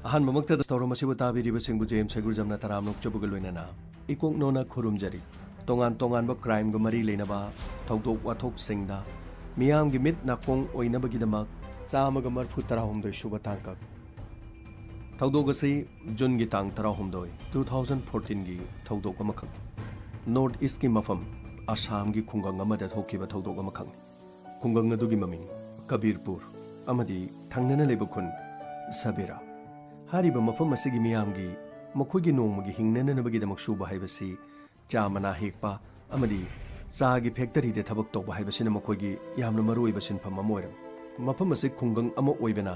ꯑꯍꯥꯟꯕꯃꯛꯇ ꯊꯧꯔꯝ ꯑꯁꯤꯕꯨ ꯇꯥꯕꯤꯔꯤꯕꯁꯤꯡꯕꯨ ꯖꯦꯝ ꯁꯩꯒꯨꯔꯖꯝꯅ ꯇꯔꯥꯝꯅ ꯆꯕꯒ ꯂꯣꯏꯅꯅ ꯏꯀꯣꯛꯅꯣꯅ ꯈꯨꯔꯨꯝꯖꯔꯤ ꯇꯣꯉꯥꯟ ꯇꯣꯉꯥꯟꯕ ꯀ꯭ꯔꯥꯏꯝꯒ ꯃꯔꯤ ꯂꯩꯅꯕ ꯊꯧꯗꯣꯛ ꯋꯥꯊꯣꯛꯁꯤꯡꯗ ꯃꯤꯌꯥꯝꯒꯤ ꯃꯤꯠ ꯅꯥꯀꯣꯡ ꯑꯣꯏꯅꯕꯒꯤꯗꯃꯛ 139 ꯁꯨꯕ ꯇꯥꯡꯀꯛ ꯊꯧꯗꯣꯛ ꯑꯁꯤ ꯖꯨꯟꯒꯤ ꯇꯥꯡ 16 2014ꯒꯤ ꯊꯧꯗꯣꯛ ꯑꯃꯈꯛ ꯅꯣꯔꯊ ꯏꯁꯠꯀꯤ ꯃꯐꯝ ꯑꯁꯥꯝꯒꯤ ꯈꯨꯡꯒꯪ ꯑꯃꯗ ꯊꯣꯛꯈꯤꯕ ꯊꯧꯗꯣꯛ ꯑꯃꯈꯛꯅꯤ ꯈꯨꯡꯒꯪ ꯑꯗꯨꯒꯤ ꯃꯃꯤꯡ ꯀꯕꯤꯔꯄꯨꯔ ꯑꯃꯗꯤ ꯊꯪꯅꯅ ꯂꯩꯕ ꯈꯨꯟ ꯁꯕꯦꯔꯥ ꯍꯥꯏꯔꯤꯕ ꯃꯐꯝ ꯑꯁꯤꯒꯤ ꯃꯤꯌꯥꯝꯒꯤ ꯃꯈꯣꯏꯒꯤ ꯅꯣꯡꯃꯒꯤ ꯍꯤꯡꯅꯅꯕꯒꯤꯗꯃꯛ ꯁꯨꯕ ꯍꯥꯏꯕꯁꯤ ꯆꯥ ꯃꯅꯥ ꯍꯦꯛꯄ ꯑꯃꯗꯤ ꯆꯥꯒꯤ ꯐꯦꯛꯇꯔꯤꯗ ꯊꯕꯛ ꯇꯧꯕ ꯍꯥꯏꯕꯁꯤꯅ ꯃꯈꯣꯏꯒꯤ ꯌꯥꯝꯅ ꯃꯔꯨꯑꯣꯏꯕ ꯁꯤꯟꯐꯝ ꯑꯃ ꯑꯣꯏꯔꯝꯃꯤ ꯃꯐꯝ ꯑꯁꯤ ꯈꯨꯡꯒꯪ ꯑꯃ ꯑꯣꯏꯕꯅ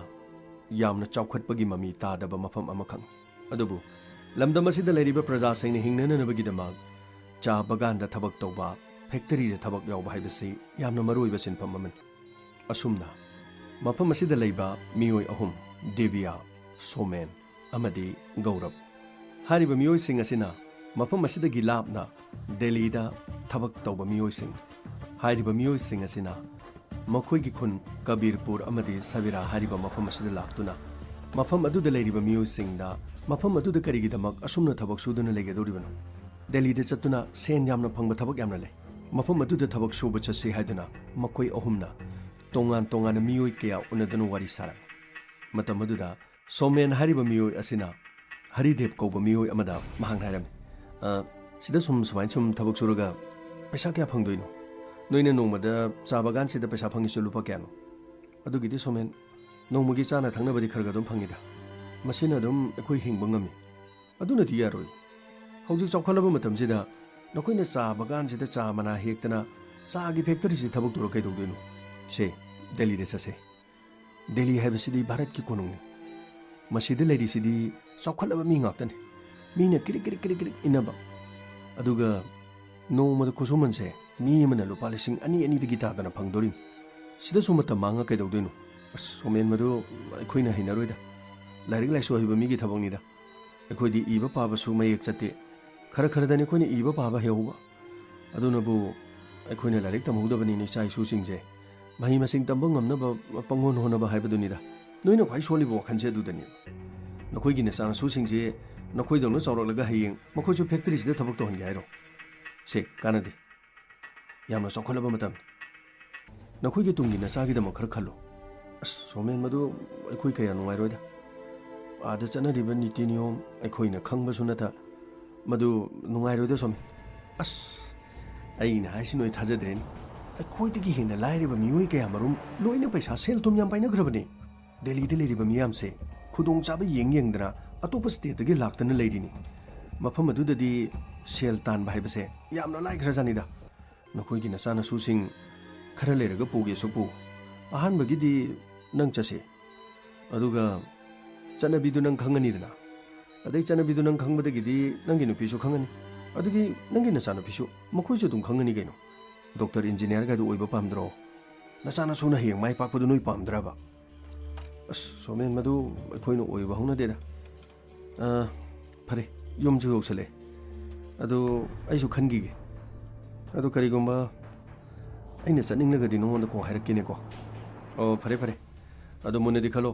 ꯌꯥꯝꯅ ꯆꯥꯎꯈꯠꯄꯒꯤ ꯃꯃꯤ ꯇꯥꯗꯕ ꯃꯐꯝ ꯑꯃꯈꯛꯅꯤ ꯑꯗꯨꯕꯨ ꯂꯝꯗꯝ ꯑꯁꯤꯗ ꯂꯩꯔꯤꯕ ꯄ꯭ꯔꯖꯥꯁꯤꯡꯅ ꯍꯤꯡꯅꯅꯕꯒꯤꯗꯃꯛ ꯆꯥ ꯕꯒꯥꯟꯗ ꯊꯕꯛ ꯇꯧꯕ ꯐꯦꯛꯇꯔꯤꯗ ꯊꯕꯛ ꯌꯥꯎꯕ ꯍꯥꯏꯕꯁꯤ ꯌꯥꯝꯅ ꯃꯔꯨꯑꯣꯏꯕ ꯁꯤꯟꯐꯝ ꯑꯃꯅꯤ ꯑꯁꯨꯝꯅ ꯃꯐꯝ ꯑꯁꯤꯗ ꯂꯩꯕ ꯃꯤꯑꯣꯏ ꯑꯍꯨꯝ ꯗꯦꯕꯤꯌꯥ ꯁꯣꯃꯦꯟ ꯑꯃꯗꯤ ꯒꯧꯔꯞ ꯍꯥꯏꯔꯤꯕ ꯃꯤꯑꯣꯏꯁꯤꯡ ꯑꯁꯤꯅ ꯃꯐꯝ ꯑꯁꯤꯗꯒꯤ ꯂꯥꯞꯅ ꯗꯦꯜꯂꯤꯗ ꯊꯕꯛ ꯇꯧꯕ ꯃꯤꯑꯣꯏꯁꯤꯡ ꯍꯥꯏꯔꯤꯕ ꯃꯤꯑꯣꯏꯁꯤꯡ ꯑꯁꯤꯅ ꯃꯈꯣꯏꯒꯤ ꯈꯨꯟ ꯀꯕꯤꯔꯄꯨꯔ ꯑꯃꯗꯤ ꯁꯕꯤꯔꯥ ꯍꯥꯏꯔꯤꯕ ꯃꯐꯝ ꯑꯁꯤꯗ ꯂꯥꯛꯇꯨꯅ ꯃꯐꯝ ꯑꯗꯨꯗ ꯂꯩꯔꯤꯕ ꯃꯤꯑꯣꯏꯁꯤꯡꯗ ꯃꯐꯝ ꯑꯗꯨꯗ ꯀꯔꯤꯒꯤꯗꯃꯛ ꯑꯁꯨꯝꯅ ꯊꯕꯛ ꯁꯨꯗꯨꯅ ꯂꯩꯒꯗꯧꯔꯤꯕꯅꯣ ꯗꯦꯜꯂꯤꯗ ꯆꯠꯇꯨꯅ ꯁꯦꯟ ꯌꯥꯝꯅ ꯐꯪꯕ ꯊꯕꯛ ꯌꯥꯝꯅ ꯂꯩ ꯃꯐꯝ ꯑꯗꯨꯗ ꯊꯕꯛ ꯁꯨꯕ ꯆꯠꯁꯤ ꯍꯥꯏꯗꯨꯅ ꯃꯈꯣꯏ ꯑꯍꯨꯝꯅ ꯇꯣꯉꯥꯟ ꯇꯣꯉꯥꯟꯅ ꯃꯤꯑꯣꯏ ꯀꯌꯥ ꯎꯅꯗꯨꯅ ꯋꯥꯔꯤ ꯁꯥꯔꯝꯃꯤ ꯃꯇꯝ ꯑꯗꯨꯗ ꯁꯣꯃꯦꯟ ꯍꯥꯏꯔꯤꯕ ꯃꯤꯑꯣꯏ ꯑꯁꯤꯅ ꯍꯔꯤꯗꯦꯕ ꯀꯧꯕ ꯃꯤꯑꯣꯏ ꯑꯃꯗ ꯃꯍꯥꯛꯅ ꯍꯥꯏꯔꯝꯃꯤ ꯁꯤꯗ ꯁꯨꯃꯥꯏꯅ ꯊꯕꯛ ꯁꯨꯔꯒ ꯄꯩꯁꯥ ꯀꯌꯥ ꯐꯪꯗꯣꯏꯅꯣ ꯅꯣꯏꯅ ꯅꯣꯡꯃꯗ ꯆꯥ ꯕꯒꯥꯟꯁꯤꯗ ꯄꯩꯁꯥ ꯐꯪꯉꯤꯁꯤ ꯂꯨꯄꯥ ꯀꯌꯥꯅꯣ ꯑꯗꯨꯒꯤꯗꯤ ꯁꯣꯃꯦꯟ ꯅꯣꯡꯃꯒꯤ ꯆꯥꯅ ꯊꯛꯅꯕꯗꯤ ꯈꯔ ꯑꯗꯨꯝ ꯐꯪꯉꯤꯗ ꯃꯁꯤꯅ ꯑꯗꯨꯝ ꯑꯩꯈꯣই ꯍꯤꯡꯕ ꯉꯝꯃꯤ ꯑꯗꯨꯅꯗꯤ ꯌꯥꯔꯣꯏ ꯍꯧꯖꯤꯛ ꯆꯥꯎꯈꯠꯂꯕ ꯃꯇꯝꯁꯤꯗ ꯅꯈꯣꯏꯅ ꯆꯥ ꯕꯒꯥꯟꯁꯤꯗ ꯆꯥ ꯃꯅꯥ ꯍꯦꯛꯇꯅ ꯆꯥꯒꯤ ꯐꯦꯛꯇꯔꯤꯁꯤ ꯊꯕꯛ ꯇꯧꯔ ꯀꯩꯗꯧꯗꯣꯏꯅꯣ ꯁꯦ ꯗꯦꯜꯂꯤꯗ ꯆꯠꯁꯦ ꯗꯦꯜꯂꯤ ꯍꯥꯏꯕꯁꯤꯗꯤ ꯚꯥꯔꯠꯀꯤ ꯀꯣꯅꯨꯡꯅꯤ ꯃꯁꯤꯗ ꯂꯩꯔꯤꯁꯤꯗꯤ ꯆꯥꯎꯈꯠꯂꯕ ꯃꯤ ꯉꯥꯛꯇꯅꯤ ꯃꯤꯅ ꯀꯤꯔꯤꯛ ꯀꯤꯔꯤꯛ ꯀꯤꯔꯤꯛ ꯀꯤꯔꯤꯛ ꯏꯟꯅꯕ ꯑꯗꯨꯒ ꯅꯣꯡꯃꯗ ꯈꯨꯠꯁꯨꯃꯟꯁꯦ ꯃꯤ ꯑꯃꯅ ꯂꯨꯄꯥ 2,000 ꯇꯥꯗꯅ ꯐꯪꯗꯣꯔꯤꯅꯤ ꯁꯤꯗꯁꯨ ꯃꯇꯝ ꯃꯥꯡꯉ ꯀꯩꯗꯧꯗꯣꯏꯅꯣ ꯑꯁ ꯁꯣꯃꯦꯟ ꯃꯗꯨ ꯑꯩꯈꯣꯏꯅ ꯍꯩꯅꯔꯣꯏꯗ ꯂꯥꯏꯔꯤꯛ ꯂꯥꯏꯁꯨ ꯍꯩꯕ ꯃꯤꯒꯤ ꯊꯕꯛꯅꯤꯗ ꯑꯩꯈꯣꯏꯗꯤ ꯏꯕ ꯄꯥꯕꯁꯨ ꯃꯌꯦꯛ ꯆꯠꯇꯦ ꯈꯔ ꯈꯔꯗꯅꯤ ꯑꯩꯈꯣꯏꯅ ꯏꯕ ꯄꯥꯕ ꯍꯩꯍꯧꯕ ꯑꯗꯨꯅꯕꯨ ꯑꯩꯈꯣꯏꯅ ꯂꯥꯏꯔꯤꯛ ꯇꯝꯍꯧꯗꯕꯅꯤꯅ ꯏꯆꯥ ꯏꯁꯨꯁꯤꯡꯁꯦ ꯃꯍꯩ ꯃꯁꯤꯡ ꯇꯝꯕ ꯉꯝꯅꯕ ꯄꯪꯍꯣꯠ ꯍꯣꯠꯅꯕ ꯍꯥꯏꯕꯗꯨꯅꯤꯗ ꯅꯣꯏꯅ ꯈ꯭ꯋꯥꯏ ꯁꯣꯜꯂꯤꯕ ꯋꯥꯈꯜꯁꯦ ꯑꯗꯨꯗꯅꯦꯕ ꯅꯈꯣꯏꯒꯤ ꯅꯆꯥꯅꯁꯨꯁꯤꯡꯁꯦ ꯅꯈꯣꯏꯗꯧꯅ ꯆꯥꯎꯔꯛꯂꯒ ꯍꯌꯦꯡ ꯃꯈꯣꯏꯁꯨ ꯐꯦꯛꯇꯔꯤꯁꯤꯗ ꯊꯕꯛ ꯇꯧꯍꯟꯒꯦ ꯍꯥꯏꯔꯣ ꯁꯦ ꯀꯥꯟꯅꯗꯦ ꯌꯥꯝꯅ ꯆꯥꯎꯈꯠꯂꯕ ꯃꯇꯝꯅꯤ ꯅꯈꯣꯏꯒꯤ ꯇꯨꯡꯒꯤ ꯅꯆꯥꯒꯤꯗꯃꯛ ꯈꯔ ꯈꯜꯂꯣ ꯑꯁ ꯁꯣꯃꯦꯟ ꯃꯗꯨ ꯑꯩꯈꯣꯏ ꯀꯌꯥ ꯅꯨꯡꯉꯥꯏꯔꯣꯏꯗ ꯑꯥꯗ ꯆꯠꯅꯔꯤꯕ ꯅꯤꯇꯤ ꯅꯤꯌꯣꯝ ꯑꯩꯈꯣꯏꯅ ꯈꯪꯕꯁꯨ ꯅꯠꯇ ꯃꯗꯨ ꯅꯨꯡꯉꯥꯏꯔꯣꯏꯗ ꯁꯣꯃꯦꯟ ꯑꯁ ꯑꯩꯅ ꯍꯥꯏꯁꯤ ꯅꯣꯏ ꯊꯥꯖꯗ꯭ꯔꯦꯅꯤ ꯑꯩꯈꯣꯏꯗꯒꯤ ꯍꯦꯟꯅ ꯂꯥꯏꯔꯕ ꯃꯤꯑꯣꯏ ꯀꯌꯥ ꯃꯔꯨꯝ ꯂꯣꯏꯅ ꯄꯩꯁꯥ ꯁꯦꯜ ꯊꯨꯝ ꯌꯥꯝ ꯄꯥꯏꯅꯈ꯭ꯔꯕꯅꯤ ꯗꯦꯜꯂꯤꯗ ꯂꯩꯔꯤꯕ ꯃꯤꯌꯥꯝꯁꯦ ꯈꯨꯗꯣꯡꯆꯥꯕ ꯌꯦꯡꯗꯅ ꯑꯇꯣꯞꯄ ꯁ꯭ꯇꯦꯠꯇꯒꯤ ꯂꯥꯛꯇꯅ ꯂꯩꯔꯤꯅꯤ ꯃꯐꯝ ꯑꯗꯨꯗꯗꯤ ꯁꯦꯜ తాꯟꯕ ꯍꯥꯏꯕꯁꯦ ꯌꯥꯝꯅ ꯂꯥꯏꯈ꯭ꯔꯖꯥꯅꯤꯗ ꯅꯈꯣꯏꯒꯤ ꯅꯆꯥꯅꯁꯨꯁꯤꯡ ꯈꯔ ꯂꯩꯔꯒ ꯄꯨꯒꯦꯁꯨ ꯄꯨ ꯑꯍꯥꯟꯕꯒꯤꯗꯤ ꯅꯪ ꯆꯠꯁꯦ ꯑꯗꯨꯒ ꯆꯠꯅꯕꯤꯗꯨ ꯅꯪ ꯈꯪꯉꯅꯤꯗꯅ ꯑꯗꯩ ꯆꯠꯅꯕꯤꯗꯨ ꯅꯪ ꯈꯪꯕꯗꯒꯤꯗꯤ ꯅꯪꯒꯤ ꯅꯨꯄꯤꯁꯨ ꯈꯪꯉꯅꯤ ꯑꯗꯨꯒꯤ ꯅꯪꯒꯤ ꯅꯆꯥꯅꯨꯄꯤꯁꯨ ꯃꯈꯣꯏꯁꯨ ꯑꯗꯨꯝ ꯈꯪꯉꯅꯤ ꯀꯩꯅꯣ ꯗꯣꯛꯇꯔ ꯏꯟꯖꯤꯅꯤꯌꯥꯔꯒꯗꯨ ꯑꯣꯏꯕ ꯄꯥꯝꯗ꯭ꯔꯣ ꯅꯆꯥꯅꯁꯨꯅ ꯍꯌꯦꯡ ꯃꯥꯏ ꯄꯥꯛꯄꯗꯨ ꯅꯣꯏ ꯄꯥꯝꯗ꯭ꯔꯕ ꯑꯁ ꯁꯣꯃꯦꯟ ꯃꯗꯨ ꯑꯩꯈꯣꯏꯅ ꯑꯣꯏꯕ ꯍꯧꯅꯗꯦꯗ ꯐꯔꯦ ꯌꯨꯝꯁꯨ ꯌꯧꯁꯜꯂꯛꯑꯦ ꯑꯗꯨ ꯑꯩꯁꯨ ꯈꯟꯈꯤꯒꯦ ꯑꯗꯨ ꯀꯔꯤꯒꯨꯝꯕ ꯑꯩꯅ ꯆꯠꯅꯤꯡꯂꯒꯗꯤ ꯅꯉꯣꯟꯗ ꯀꯣ ꯍꯥꯏꯔꯛꯀꯦꯅꯦꯀꯣ ꯑꯣ ꯐꯔꯦ ꯐꯔꯦ ꯑꯗꯨ ꯃꯨꯟꯅꯗꯤ ꯈꯜꯂꯣ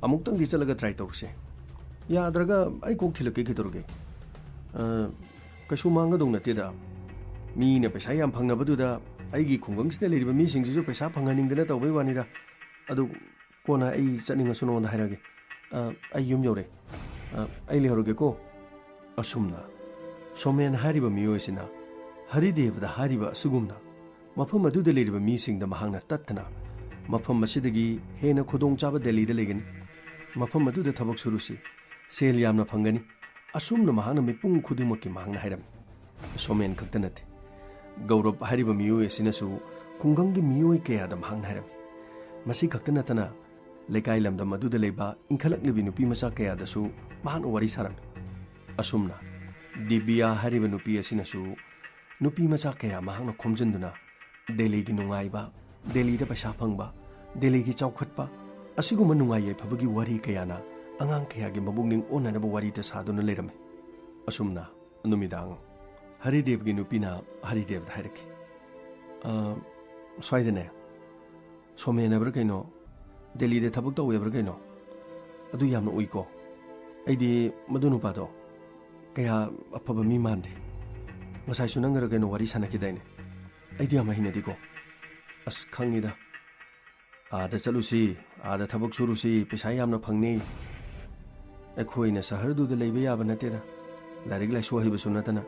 ꯑꯃꯨꯛꯇꯪꯗꯤ ꯆꯠꯂꯒ ꯇ꯭ꯔꯥꯏ ꯇꯧꯔꯁꯦ ꯌꯥꯗ꯭ꯔꯒ ꯑꯩ ꯀꯣꯛ ꯊꯤꯜꯂꯛꯀꯦ ꯀꯩꯗꯧꯔꯒꯦ ꯀꯩꯁꯨ ꯃꯥꯡꯒꯗꯧ ꯅꯠꯇꯦꯗ ꯃꯤꯅ ꯄꯩꯁా ꯌꯥꯝ ꯐꯪꯅꯕꯗꯨꯗ ꯑꯩꯒꯤ ꯈꯨꯡꯒꯪꯁꯤꯗ ꯂꯩꯔꯤꯕ ꯃꯤꯁꯤꯡꯁꯤꯁꯨ ꯄꯩꯁా ꯐꯪꯍꯟꯅꯤꯡꯗꯅ ꯇꯧꯕꯩ ꯋꯥꯅꯤꯗ ꯑꯗꯨ ꯀꯣꯟꯅ ꯑꯩ ꯆꯠꯅꯤꯡꯉꯁꯨ ꯅꯉꯣꯟꯗ ꯍꯥꯏꯔꯒꯦ ꯑꯩ ꯌꯨꯝ ꯌꯧꯔꯦ ꯑꯩ ꯂꯩꯍꯧꯔꯒꯦꯀꯣ ꯑꯁꯨꯝꯅ ꯁꯣꯃꯦꯟ ꯍꯥꯏꯔꯤꯕ ꯃꯤꯑꯣꯏꯁꯤꯅ ꯍꯔꯤꯗꯦꯕꯗ ꯍꯥꯏꯔꯤꯕ ꯑꯁꯤꯒꯨꯝꯅ ꯃꯐꯝ ꯑꯗꯨꯗ ꯂꯩꯔꯤꯕ ꯃꯤꯁꯤꯡꯗ ꯃꯍꯥꯛꯅ ꯇꯠꯇꯅ ꯃꯐꯝ ꯑꯁꯤꯗꯒꯤ ꯍꯦꯟꯅ ꯈꯨꯗꯣꯡꯆꯥꯕ ꯗꯦꯜꯂꯤꯗ ꯂꯩꯒꯅꯤ ꯃꯐꯝ ꯑꯗꯨꯗ ꯊꯕꯛ ꯁꯨꯔꯨꯁꯤ ꯁꯦꯜ ꯌꯥꯝꯅ ꯐꯪꯒꯅꯤ ꯑꯁꯨꯝꯅ ꯃꯍꯥꯛꯅ ꯃꯤꯄꯨꯝ ꯈꯨꯗꯤꯡꯃꯛꯀꯤ ꯃꯍꯥꯛꯅ ꯍꯥꯏꯔꯝꯃꯤ ꯁꯣꯃꯦꯟ ꯈꯛꯇ ꯅꯠꯇꯦ ꯒꯧꯔꯞ ꯍꯥꯏꯔꯤꯕ ꯃꯤꯑꯣꯏ ꯑꯁꯤꯅꯁꯨ ꯈꯨꯡꯒꯪꯒꯤ ꯃꯤꯑꯣꯏ ꯀꯌꯥꯗ ꯃꯍꯥꯛꯅ ꯍꯥꯏꯔꯝꯃꯤ ꯃꯁꯤ ꯈꯛꯇ ꯅꯠꯇꯅ ꯂꯩꯀꯥꯏ ꯂꯝꯗꯝ ꯑꯗꯨꯗ ꯂꯩꯕ ꯏꯟꯈꯠꯂꯛꯂꯤꯕꯤ ꯅꯨꯄꯤ ꯃꯆꯥ ꯀꯌꯥꯗꯁꯨ ꯃꯍꯥꯛꯅ ꯋꯥꯔꯤ ꯁꯥꯔꯝꯃꯤ ꯑꯁꯨꯝꯅ ꯗꯤꯕꯤꯌꯥ ꯍꯥꯏꯔꯤꯕ ꯅꯨꯄꯤ ꯑꯁꯤꯅꯁꯨ ꯅꯨꯄꯤ ꯃꯆꯥ ꯀꯌꯥ ꯃꯍꯥꯛꯅ ꯈꯣꯝꯖꯤꯟꯗꯨꯅ ꯗꯦꯜꯂꯤꯒꯤ ꯅꯨꯡꯉꯥꯏꯕ ꯗꯦꯜꯂꯤꯗ ꯄꯩꯁꯥ ꯐꯪꯕ ꯗꯦꯜꯂꯤꯒꯤ ꯆꯥꯎꯈꯠꯄ ꯑꯁꯤꯒꯨꯝꯕ ꯅꯨꯡꯉꯥꯏ ꯌꯥꯏꯐꯕꯒꯤ ꯋꯥꯔꯤ ꯀꯌꯥꯅ ꯑꯉꯥꯡ ꯀꯌꯥꯒꯤ ꯃꯕꯨꯛꯅꯤꯡ ꯑꯣꯟꯅꯅꯕ ꯋꯥꯔꯤꯗ ꯁꯥꯗꯨꯅ ꯂꯩꯔꯝꯃꯤ ꯑꯁꯨꯝꯅ ꯅꯨꯃꯤꯗꯥꯡ ꯍꯔꯤꯗꯦꯕꯒꯤ ꯅꯨꯄꯤꯅ ꯍꯔꯤꯗꯦꯕꯗ ꯍꯥꯏꯔꯛꯈꯤ ꯁ꯭ꯋꯥꯏꯗꯅꯦ ꯁꯣꯃꯦꯟ ꯍꯥꯏꯕ꯭ꯔꯥ ꯀꯩꯅꯣ ꯗꯦꯜꯂꯤꯗ ꯊꯕꯛ ꯇꯧꯋꯦꯕ꯭ꯔꯥ ꯀꯩꯅꯣ ꯑꯗꯨ ꯌꯥꯝꯅ ꯎꯏꯀꯣ ꯑꯩꯗꯤ ꯃꯗꯨ ꯅꯨꯄꯥꯗꯣ ꯀꯌꯥ ꯑꯐꯕ ꯃꯤ ꯃꯥꯟꯗꯦ ꯉꯁꯥꯏꯁꯨ ꯅꯪꯒꯔ ꯀꯩꯅꯣ ꯋꯥꯔꯤ ꯁꯥꯟꯅꯈꯤꯗꯥꯏꯅꯦ ꯑꯩꯗꯤ ꯌꯥꯝ ꯍꯩꯅꯗꯦꯀꯣ ꯑꯁ ꯈꯪꯉꯤꯗ आदा चलुसी आदा थबक सुरुसी पैसा यामना फंगनी अखोइना सहरदुदा लेबे याबा नतेदा लारिक लाइसो हइबसु नतना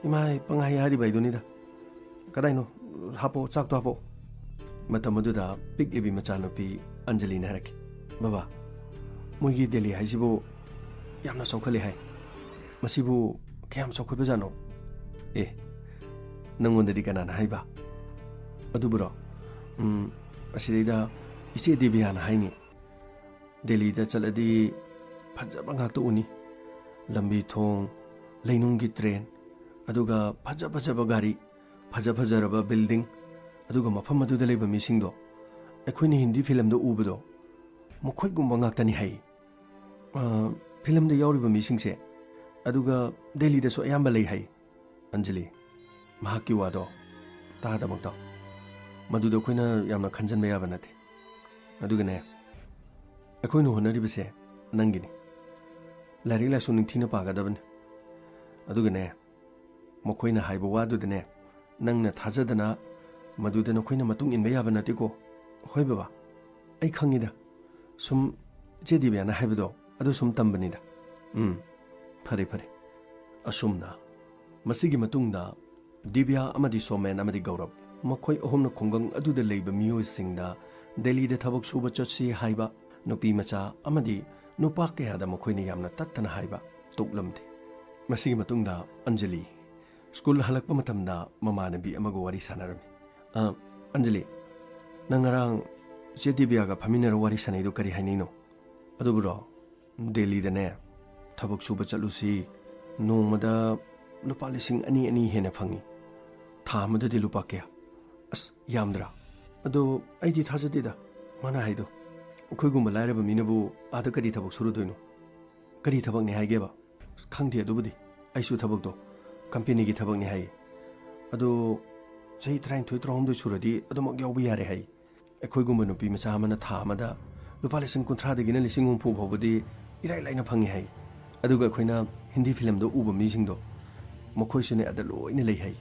इमाय पंगाई हारि बाइदुनिदा कदाइनो हापो चाक तो हापो मतमदुदा पिकलिबी मचानुपी अंजलि नहरकी बाबा मोगी दिल्ली हाइसिबो यामना सौखले हाय मसिबु कयाम सौखबे जानो ए नंगोंददि कनाना हाइबा अदुबुरो असिदा इचे दिव्याना हाइनी दिल्ली दा चलदी फजबा ngakto uni lambi thong leinunggi train aduga fajaba gari fajaraba building aduga mafam aduda leiba misingdo ekhoini hindi film do ubudo mokhoi gumba ngaktani hai film da yauriba misingse aduga delhi da so ayamba lei hai anjali mahaki wado ta da makta मधुद अखोइना यामना खंजन याबा नते अदुगने अखोइना होनरिबसे नंगिनी लारिक लाइसु निंथिना पागदबन अदुगने मखोइना हाइबो वादुदने नंगना थाजदना मधुदन अखोइना मतुंग इनबा याबा नतेको होय बाबा आई खंगिदा सुम जेदिबियाना हाइबदो अदु सुम तंबनिदा फरे फरे असुमना मसिगी मतुंगदा दिव्या अमदि सोमेन अमदि गौरव मखोई अहुमना खुंगंग अदुदा लेबा मियोइसिंगदा दिल्लीदा थबक सुबा चटसी हाइबा नुपी मचा अमदि नुपा कयादा मखोइना यामना तत्तना हाइबा तोकलमदे मसिगी मतुंगदा Anjali school हलकपा मतमदा ममानबी अमगो वारी सानारमी अंजलि नंगरांग जेदिबियागा फमिनर वारी सानैदो करी हाइनिनो अदुबुरो दिल्लीदने थबक सुबा चलुसी नोंमदा लुपा लिसिंग अनि अनि हेना फंगी था मददि लुपा कया अस यामद्रा अदो आइदि थाजदेदा माना हाइदो अखोइगुम लाइरबा मिनबु आदा करी थबक सुरुदोइनो करी थबक ने हाइगेबा खंगदे अदुबुदि आइसु थबकदो कंपनी की थबक ने हाइ अदो चही 33 सुरदि अदुमक यावबि यारे हाइ अखोइगुम नुपी मचा मना था मदा लुपा लिसिंग 30 दगिना लिसिंग 30 फावबदि इराइ लाइना फंगी हाइ अदुगा अखोइना हिंदी फिल्म दो उबा मिसिंगदो मखोइसुने अदा लोइना लेइ हाइ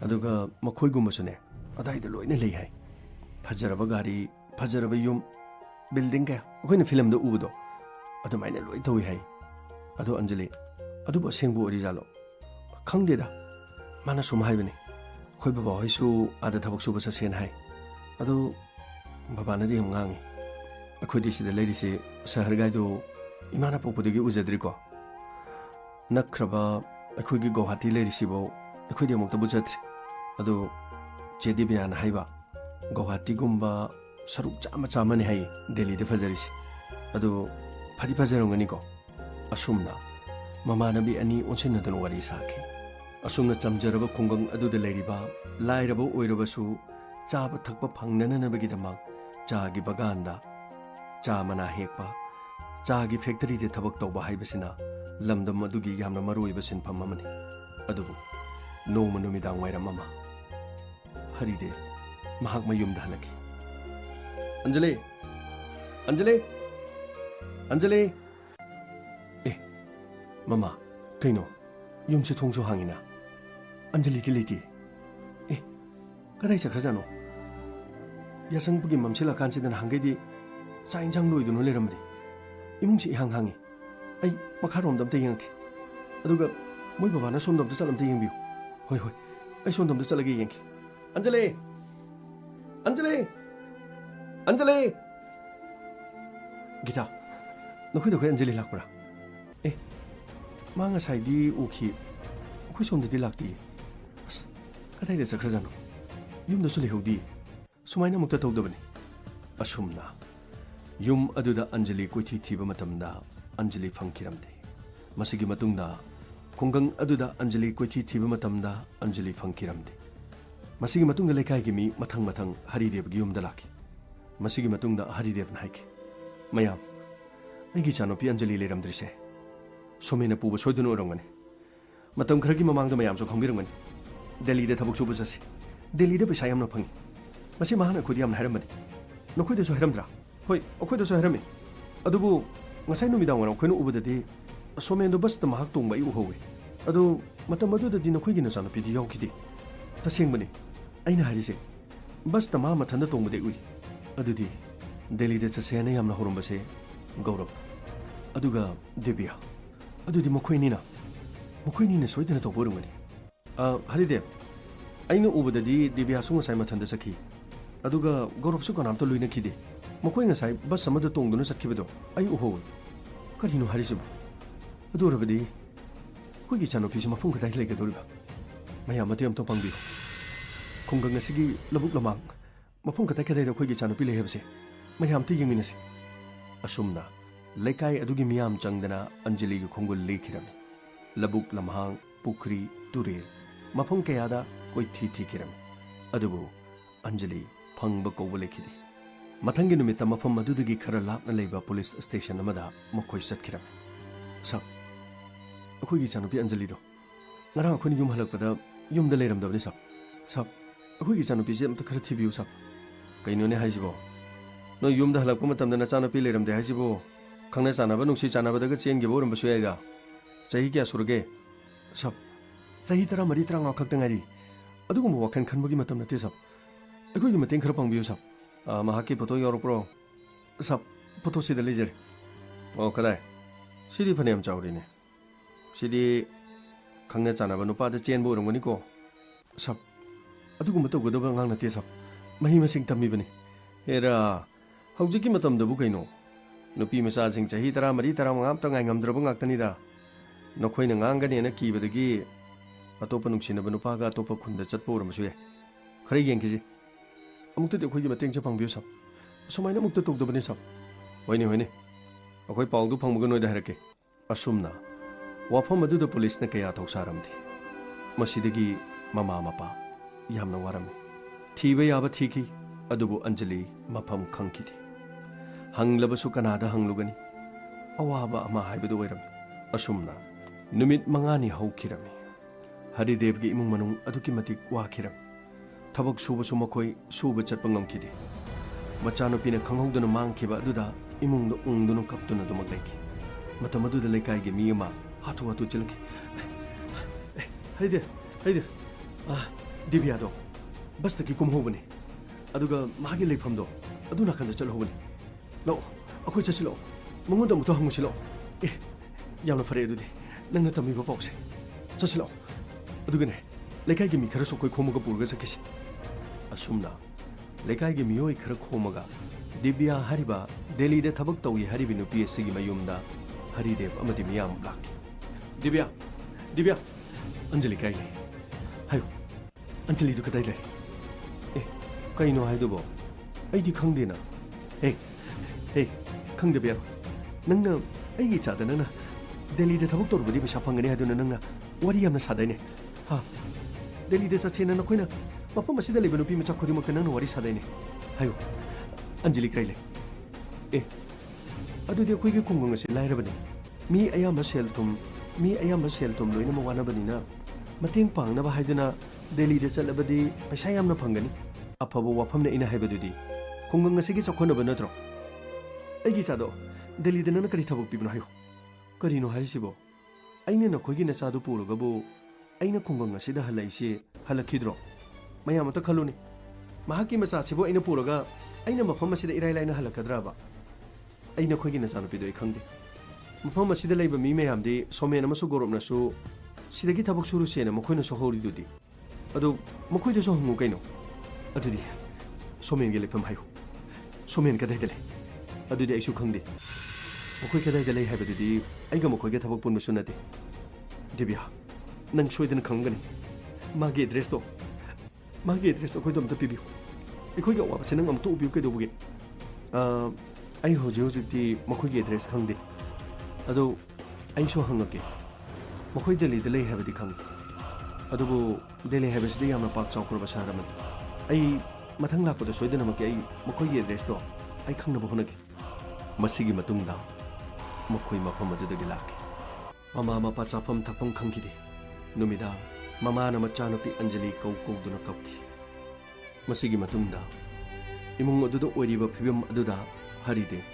अदुगा मखोइगुमसुने अदाइदा लोइना लेइ हाइ फजरबा गारी फजरबा युम बिल्डिंग का अखोइना फिल्म दो उबदो अदुमाइना लोइ तौइ हाइ अदो अंजलि अदुबा सेंबो ओरिजालो खंगदेदा माना सुम हाइबने खोइ बाबा होइसु आदा थबक सुबा ससेन हाइ अदो बाबानादि हम ngangi अखोइदि सिदा लेरिसे शहर गाइदो इमाना पोपदगी उजद्रिको नखरबा अखोइगी गुवाहाटी लेरिसिबो अखोइदि अमुक्ता बुजत्रि अदो जेदिबियाना हाइबा गुवाहाटी गुम्बा सरुक चामने हाइ दिल्ली दे फजरिसि अदो फदि फजरंगनिको असुमना ममानबी अनि ओनसेनदन वारी साखि असुमना चमजरबा खुंगंग अदुदा लेरिबा लाइरबो ओइरबसु चाबा थकपा फंगननबगिदमक चागी बगानदा चा मना हेकपा चागी फैक्टरी दे थबक तौबा हाइबसिना लमदम अदुगी यामना मरुइबा सिनफम अमनि अदुबु नोंम नुमिदांग वाइरम अमा हरिदेव महाक मयुमदा हलकी अंजलि अंजलि अंजलि ए ममा कइनो युमसे थोंसो हांगिना अंजलि दी लेती ए कदाइ चख्रजानो यासंगपुगी ममसिला कानसिदन हांगैदि चा इंजांग लोइदुनो लेरमदि इमुंगसे इहांग हांगी आई मखारोमदमते यंगखे अदुगा मोइ बाबाना सोमदमते चलमते यंगबिउ होय होय आई सोमदमते चलगे यंगखे अंजलि अंजलि अंजलि गीता नखोइ दखोइ अंजलि लाकपरा ए मा ngसाइदि उखि अखोइ सोमददि लाक्ति अस कदाइदा चख्रजानो युमदसु लेहौदि सुमाइना मुक्ता तौदबनि असुमना युम अदुदा अंजलि कोइथि थिबा मतमदा अंजलि फंकिरमदे मसिगी मतुंगदा खुंगंग अदुदा अंजलि कोइथि थिबा मतमदा अंजलि फंकिरमदे मसिगी मतुंगदा लेखाइगी मी मथंग मथंग हरिदेवगी युमदा लाखि मसिगी मतुंगदा हरिदेवना हाइखि मयाम अइगी चानोपि अंजलि लेरमद्रिसे सोमेना पुबा सोइदुन ओरंगने मतम खरगी ममांगदा मयामसो खंबिरंगने दिल्लीदा थबक सुबा चसे दिल्लीदा पैसा यामना फंगी मसी महाना खुदि यामना हाइरमबने नखोइदसो हाइरमद्रा होय अखोइदसो हाइरमे अदुबु ngasai numidang warang khoina ubadadi somen do bus ta mahak tong bai uhowe adu matam adu dadi na khoigi na sana pidi yaukidi taseng bani aina harise bus ta ma mathanda tong bade ui adudi Delhi de chasena yamna horumbase Gaurav aduga Divya adudi mokhoini na soidana to borungani Haridev aina ubadadi Divya sunga sai mathanda sakhi aduga Gaurav su kanam to luina khide mokoi nga sai bus samada tong duna sakhibedo ai uhowe karino harisibu adu rabadi khoigi chano pisi mafung kadai lege doriba maya matiam to pangbi khunggang asigi labuk lamang mafung kadai kadai da khoigi chano pile hebse mayam ti yingminasi asumna lekai adugi miyam changdana Anjali gi khongul lekhirami labuk lamhang pukri turil mafung kayada koi thi kirami adubu Anjali phangba ko lekhidi matangi numita mafam madudagi khara lapna leiba police station amada mokoi satkirami sab akhoi gi chanupi Anjali do ngarang akhoni yum halakpada yumda leiramdabni sab akhoi gi chanupi je amta khara thibiu sab kaino ne haijibo no yumda halakpa matamda na chanupi leiramde haijibo khangna chanaba nungsi chanaba daga chengi borum basu yaida chahi kya surge sab chahi tara mari tranga khaktangari adugum wakhan khanbagi matam nate sab akhoi gi mateng khara pangbiu sab mahaki photo yorokro sab photo sida lejer o kadai sidi phanem chawrine sidi khangna chanaba nupa da chen bo rongani ko sab adugum to godaba ngang nate sab mahi masing tammi bani era haujiki matam dabu kaino nupi masa sing chahi tara mari tara mangam ta ngai ngamdrabu ngaktani da nokhoina ngangani na kibadagi atopa nungsina nupa ga atopa khunda chatpo ramsu ye khari yengkiji amukta de khoi gi mateng cha pangbiu sab sumaina mukta tok dobani sab hoine akhoi pawdu phangmuga noi da harake asumna wafam adu da police na kaya thok saramdi masidagi mama mapa yamna warami thiba yaba thiki adubu Anjali mafam khangkidi hanglabasu kanada hanglugani awaba ama haibedu oiram asumna numit mangani haukirami Haridev gi imung manung aduki matik wakiram tabak suba sumakoi suba chatpangam kidi machano pina khanghogduna mangkhiba aduda imung do ungdunu kaptuna dumak leki matamadu da lekai gi miyama hatu chilaki Haridev Divya do basta ki kumhobani aduga magi leifam do aduna khanda chalhobani lo akhoi chasilo mangoda muto hangusilo yamna fare adudi nangna tami ba pause chasilo adugane lekai gi mi khara so koi khomuga purga sakisi asumna lekai gi miyoi khara khomaga Divya hariba Delhi da thabak tawi haribi nupi sigi mayumda Haridev amadi miyam laki Divya Anjali kai le hayo Anjali du kadai le kaino haidubo aidi khangde na hey khangde bero nangna aigi chada nangna Delhi da thabak torbudi pesa phangani haiduna nangna wari yamna sadaine ha Delhi da chachena na koina mafam asida leba nupi macha khodimak nangna wari sadaine hayo Anjali kai le adudi koi gi kungung ase lairabani mi ayamba sel tum loina ma wana bani na mateng pangna ba haiduna Delhi da chalabadi pesa yamna phangani afabo wafam na ina haibadudi kungung ase gi chakhona ba natro aigi chado Delhi da nana kari thabak pibna hayo karino haisibo aina na khoigi na chadu purugabu aina kungung ase da halaise halakidro mayam ta khaluni mahaki macha sibo aina puruga aina mafam ase da irai laina halakadra ba aina khoigi na chanu pidoi khangde mafam ase da leiba mi mayam de somen amasu Gaurav na su sidagi thabak suru sena mokhoina so hori dudi adu mokhoi de so hungu kaino adudi somen ge lepam hayo somen kadai dele adudi aisu khangde mokhoi kadai dele haibadudi aiga mokhoi ge thabak pun sunate Divya nang soidana khangani magi address to khoi dom ta pibiu khoi ga wa chenang am to ubiu ke do buge ai hoji ti mokhoi ge address khangde ado ai so hangake mokhoi Delhi haibadi khang adubu Delhi haibasdi yamna pak chawkur basaraman ai mathang lakpada soidana make ai mokhoi ge address to ai khangna bo honake masigi matungda mokhoi mafam adudagi laki mama mapa chafam thapam khangkide numida mama na machanupi Anjali kauduna kauki masigi matungda imung aduda oiriba phibam aduda Haridev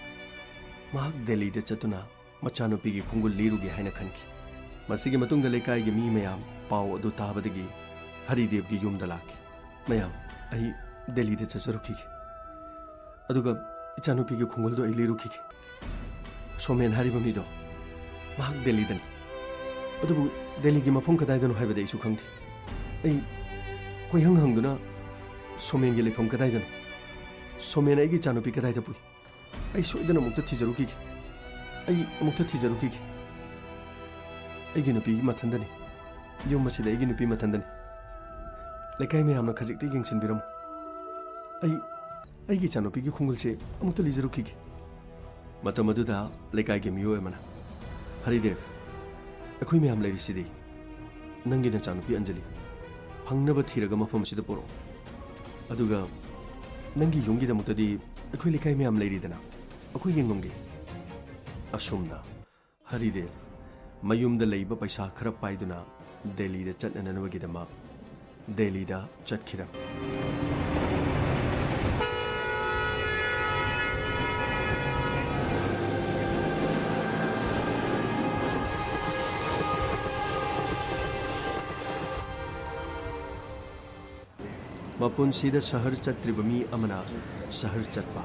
Delhi चतुना मचानुपी की खुंगुल लीरुगे है खनकी मसीगी मतुंग लेकाई की me ma'am पाव अदु ताबदगी हरिदेव की yum दलाके ma'am अही दिल्ली चचरुखी अदुगा इचानुपी की खुंगुल दो लीरुखी सोमेन हरिब मीदो दिल्ली दनी अदुबु दिल्ली की मफम कदाइदनो हाइबदे इसु खंगथि अई कोई हंगदुना सोमेन की लेफम कदाइदनो सोमेन आई की चानुपी कदाइदा पुई अई सोइदन अमुक्ता थिजरुखी अई अमुक्ता थिजरुखी अईगी नुपी मथंदनी युम मसिदा अईगी नुपी मथंदनी लेकाई मैमना खजिकति यंगसिनबिरम अई अईगी चानुपी की खुंगुलसे अमुक्ता लिजरुखी मतम अदुदा लेकाई की मियो एमना हरिदेव अखुई मैम लेरिसिदी नंगी नचानुपी अंजलि फंगनब थीरगा मफम सिदा पोरो अदुगा नंगी युंगी दमुतदी अखुई लेकाई मैम लेरिदना अखुई यंगंगे असुमना हरिदेव मयुमद लेइब पैसा खरा पाइदुना दिल्ली चटननबगीदमा दिल्ली चटखिरम मपुनसीद शहर चत्रिब मी अमना शहर चटपा